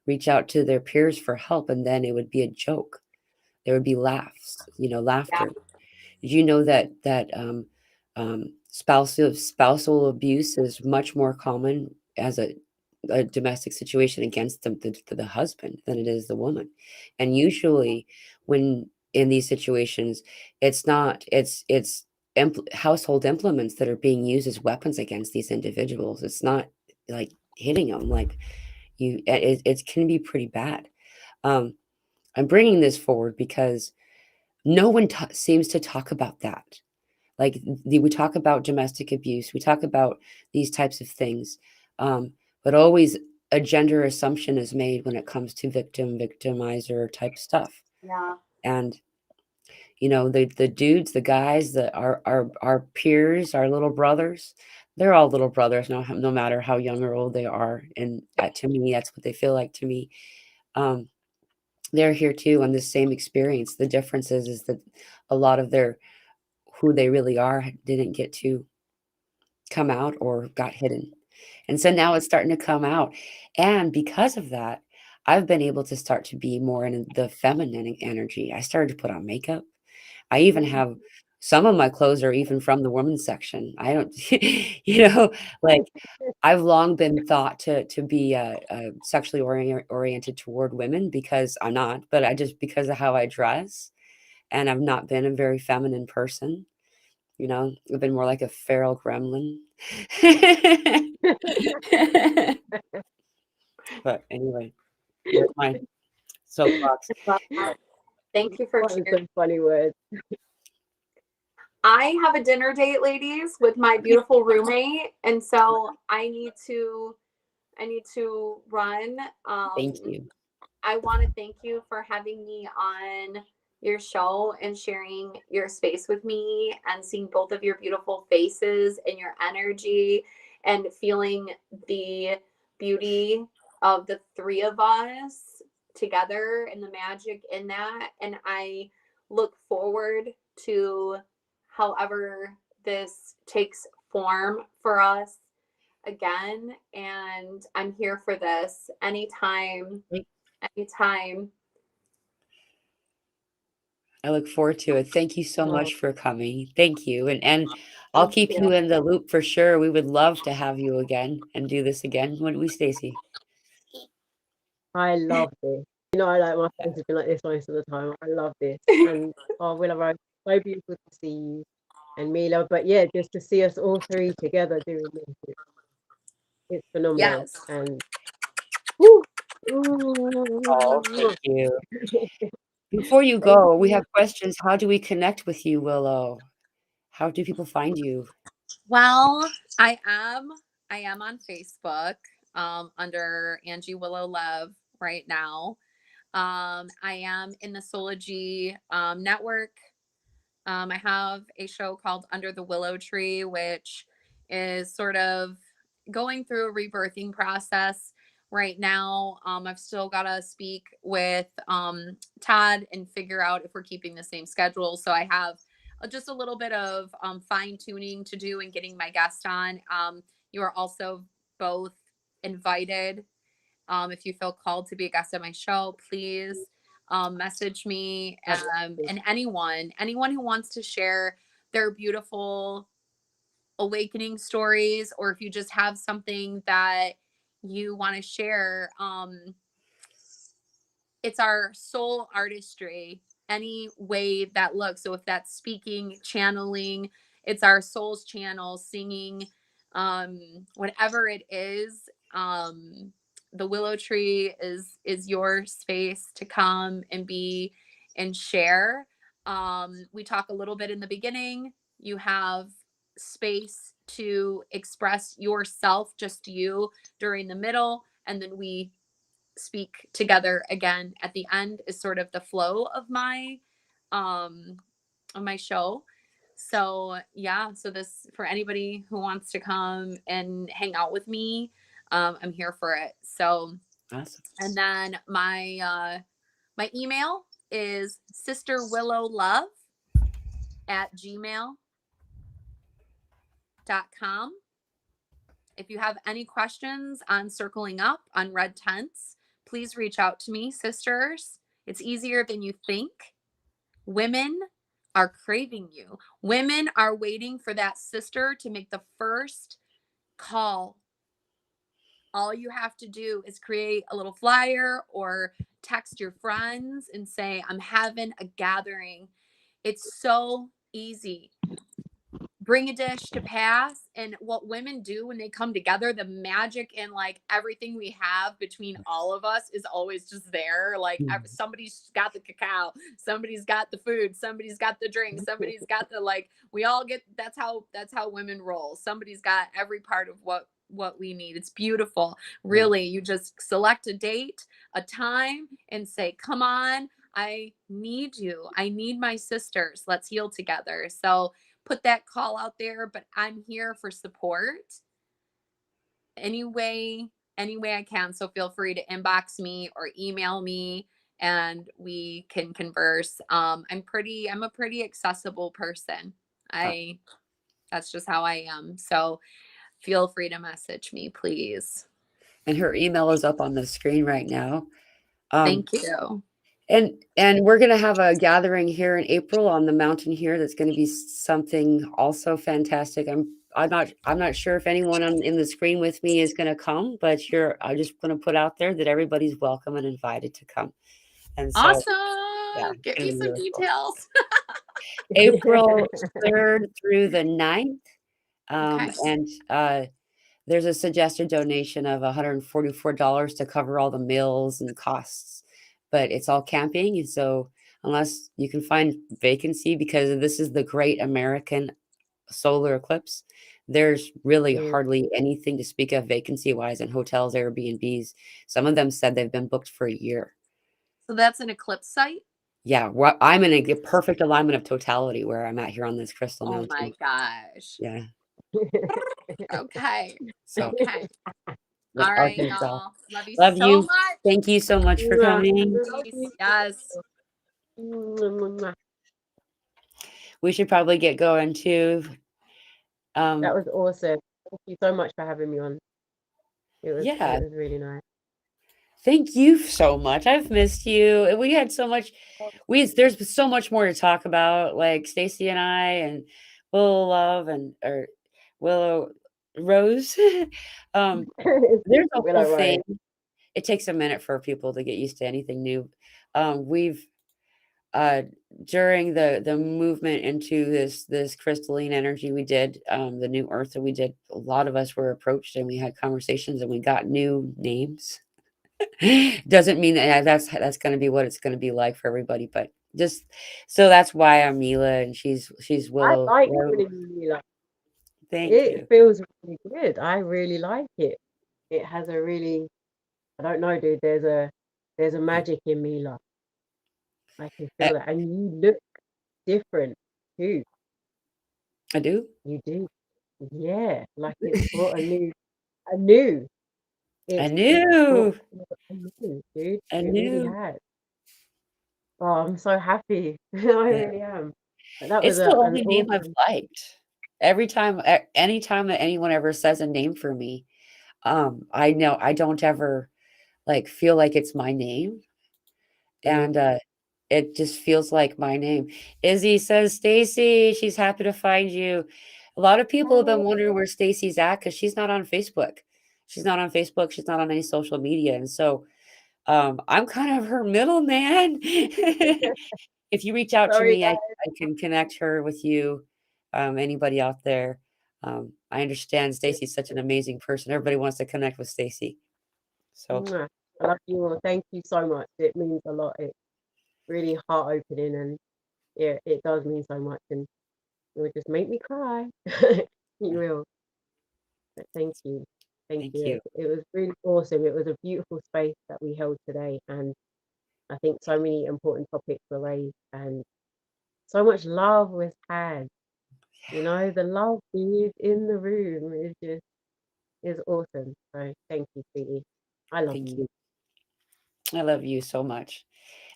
reach out to their peers for help, and then it would be a joke. There would be laughter. Did you know that spousal abuse is much more common as a domestic situation against the husband than it is the woman? And usually, when in these situations, it's household implements that are being used as weapons against these individuals. It's not like hitting them, like it can be pretty bad. I'm bringing this forward because no one seems to talk about that. Like, we talk about domestic abuse, we talk about these types of things, but always a gender assumption is made when it comes to victimizer type stuff. And the dudes, the guys, our peers, our little brothers, they're all little brothers, no matter how young or old they are. And to me, that's what they feel like to me. They're here too on the same experience. The difference is that a lot of who they really are didn't get to come out or got hidden. And so now it's starting to come out. And because of that, I've been able to start to be more in the feminine energy. I started to put on makeup. I even have some of my clothes are even from the women's section. I don't, like, I've long been thought to be sexually oriented toward women, because I'm not, but because of how I dress, and I've not been a very feminine person. You know, I've been more like a feral gremlin. But anyway, here's my soapbox. Thank you for What is sharing. some funny words? I have a dinner date, ladies, with my beautiful roommate, and so I need to run. Thank you. I want to thank you for having me on your show and sharing your space with me and seeing both of your beautiful faces and your energy and feeling the beauty of the three of us together and the magic in that. And I look forward to however this takes form for us again. And I'm here for this anytime. I look forward to it. Thank you so Oh, much for coming. Thank you. And I'll Thank keep you. you in the loop for sure. We would love to have you again and do this again, wouldn't we, Stacey? I love this. You know, I like my friends have been like this most of the time. I love this. And Willow, Rose, so beautiful to see you and Mela. But yeah, just to see us all three together doing this, it's phenomenal. Yes. And woo, Oh, thank you. Before you thank go, we you. have questions. How do we connect with you, Willow? How do people find you? Well, I am on Facebook under Angie Willow Love right now. I am in the Sology network. I have a show called Under the Willow Tree, which is sort of going through a rebirthing process right now. I've still got to speak with Todd and figure out if we're keeping the same schedule. So I have just a little bit of fine tuning to do and getting my guest on. You are also both invited. If you feel called to be a guest on my show, please message me. And anyone who wants to share their beautiful awakening stories, or if you just have something that you want to share, it's our soul artistry, any way that looks. So if that's speaking, channeling, it's our soul's channel, singing, whatever it is. The Willow Tree is your space to come and be and share. We talk a little bit in the beginning. You have space to express yourself, just you, during the middle, and then we speak together again at the end. Is sort of the flow um of my show. So yeah, so this, for anybody who wants to come and hang out with me, I'm here for it. So Awesome. and then my email is sisterwillowlove@gmail.com. If you have any questions on circling up on red tents, please reach out to me, sisters. It's easier than you think. Women are craving you. Women are waiting for that sister to make the first call. All you have to do is create a little flyer or text your friends and say, I'm having a gathering. It's so easy. Bring a dish to pass. And what women do when they come together, the magic and like everything we have between all of us is always just there. Like somebody's got the cacao, somebody's got the food, somebody's got the drink, somebody's got the, like, we all get, that's how women roll. Somebody's got every part of what we need. It's beautiful. Really, you just select a date, a time, and say, come on, I need you. I need my sisters. Let's heal together. So put that call out there, but I'm here for support any way I can. So feel free to inbox me or email me and we can converse. I'm a pretty accessible person. That's just how I am. So feel free to message me, please. And her email is up on the screen right now. Thank you. And we're gonna have a gathering here in April on the mountain here. That's going to be something also fantastic. I'm not sure if anyone in the screen with me is going to come, but I'm just going to put out there that everybody's welcome and invited to come. And so Awesome. Yeah, Give it me was some really cool. details. April 3rd through the 9th. Okay. And there's a suggested donation of $144 to cover all the meals and costs, but it's all camping. And so, unless you can find vacancy, because this is the Great American Solar Eclipse, there's really Mm. hardly anything to speak of vacancy wise in hotels, Airbnbs. Some of them said they've been booked for a year. So that's an eclipse site? Yeah, I'm in a perfect alignment of totality where I'm at here on this crystal Oh mountain. my gosh. Yeah. Okay. So Okay. with All right, Arkansas. y'all. Love you Love so you. much. Thank you so much for Mwah. coming. Love you. Yes. Mwah. We should probably get going too. That was awesome. Thank you so much for having me on. Yeah, It was really nice. thank you so much. I've missed you. And we had so much there's so much more to talk about, like Stacey and I and Willow Love and or Willow Rose. There's a Willow whole Rose. thing. It takes a minute for people to get used to anything new. We've uh during the movement into this crystalline energy we did, the new earth that we did, a lot of us were approached and we had conversations and we got new names. Doesn't mean that that's going to be what it's going to be like for everybody, but just so that's why I'm Mela and she's I Willow like Rose. calling you Mela. Thank It you. feels really good. I really like it. It has a really, I don't know, dude. There's a magic in Mela. I can I, feel that, and you look different too. I do. You do, yeah. Like it's brought a new. I It's brought knew. a new, dude. I It really knew. has. Oh, I'm so happy. I Yeah. really am. But that was It's the an only name I've awesome. liked. Every time, anytime that anyone ever says a name for me, I know I don't ever like feel like it's my name, Mm. and it just feels like my name. Izzy says, Stacy, she's happy to find you. A lot of people have been wondering where Stacy's at because she's not on Facebook. She's not on Facebook. She's not on any social media, and so I'm kind of her middleman. If you reach out to Sorry, me, I can connect her with you. Anybody out there. I understand guys. Stacy's such an amazing person. Everybody wants to connect with Stacy. So Mwah. I love you all. Thank you so much. It means a lot. It's really heart opening, and yeah, it does mean so much, and it would just make me cry. You will. But thank you. Thank thank you. you. It was really awesome. It was a beautiful space that we held today, and I think so many important topics were raised, and so much love was had. You know, the love is in the room is awesome. So thank you, sweetie. I love Thank you. you. I love you so much.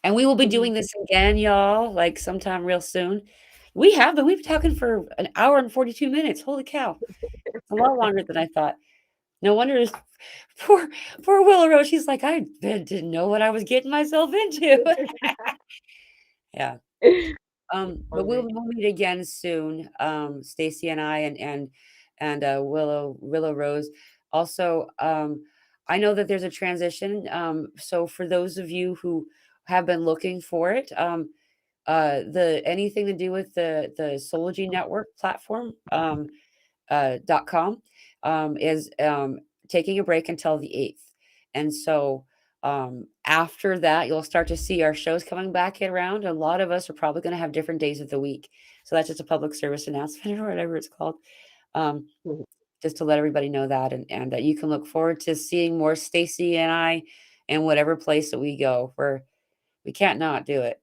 And we will be doing this again, y'all, like sometime real soon. We have been. We've been talking for an hour and 42 minutes. Holy cow. It's a lot longer than I thought. No wonder this poor poor Willow Rose. She's like, I didn't know what I was getting myself into. Yeah. But Hungry. we'll meet again soon. Stacy and I and Willow Rose. Also, I know that there's a transition. So for those of you who have been looking for it, the anything to do with the Sology Network platform, .com, is taking a break until the 8th. And so after that, you'll start to see our shows coming back around. A lot of us are probably going to have different days of the week. So that's just a public service announcement or whatever it's called. Um, Mhm. just to let everybody know that. And that you can look forward to seeing more Stacy and I in whatever place that we go, where we can't not do it.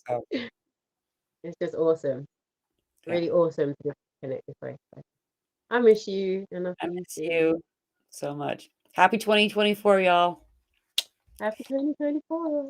So It's just awesome. yeah, Really awesome to be connected this way. So I miss you and I I see you miss you soon. so much. Happy 2024, y'all. Happy 2024.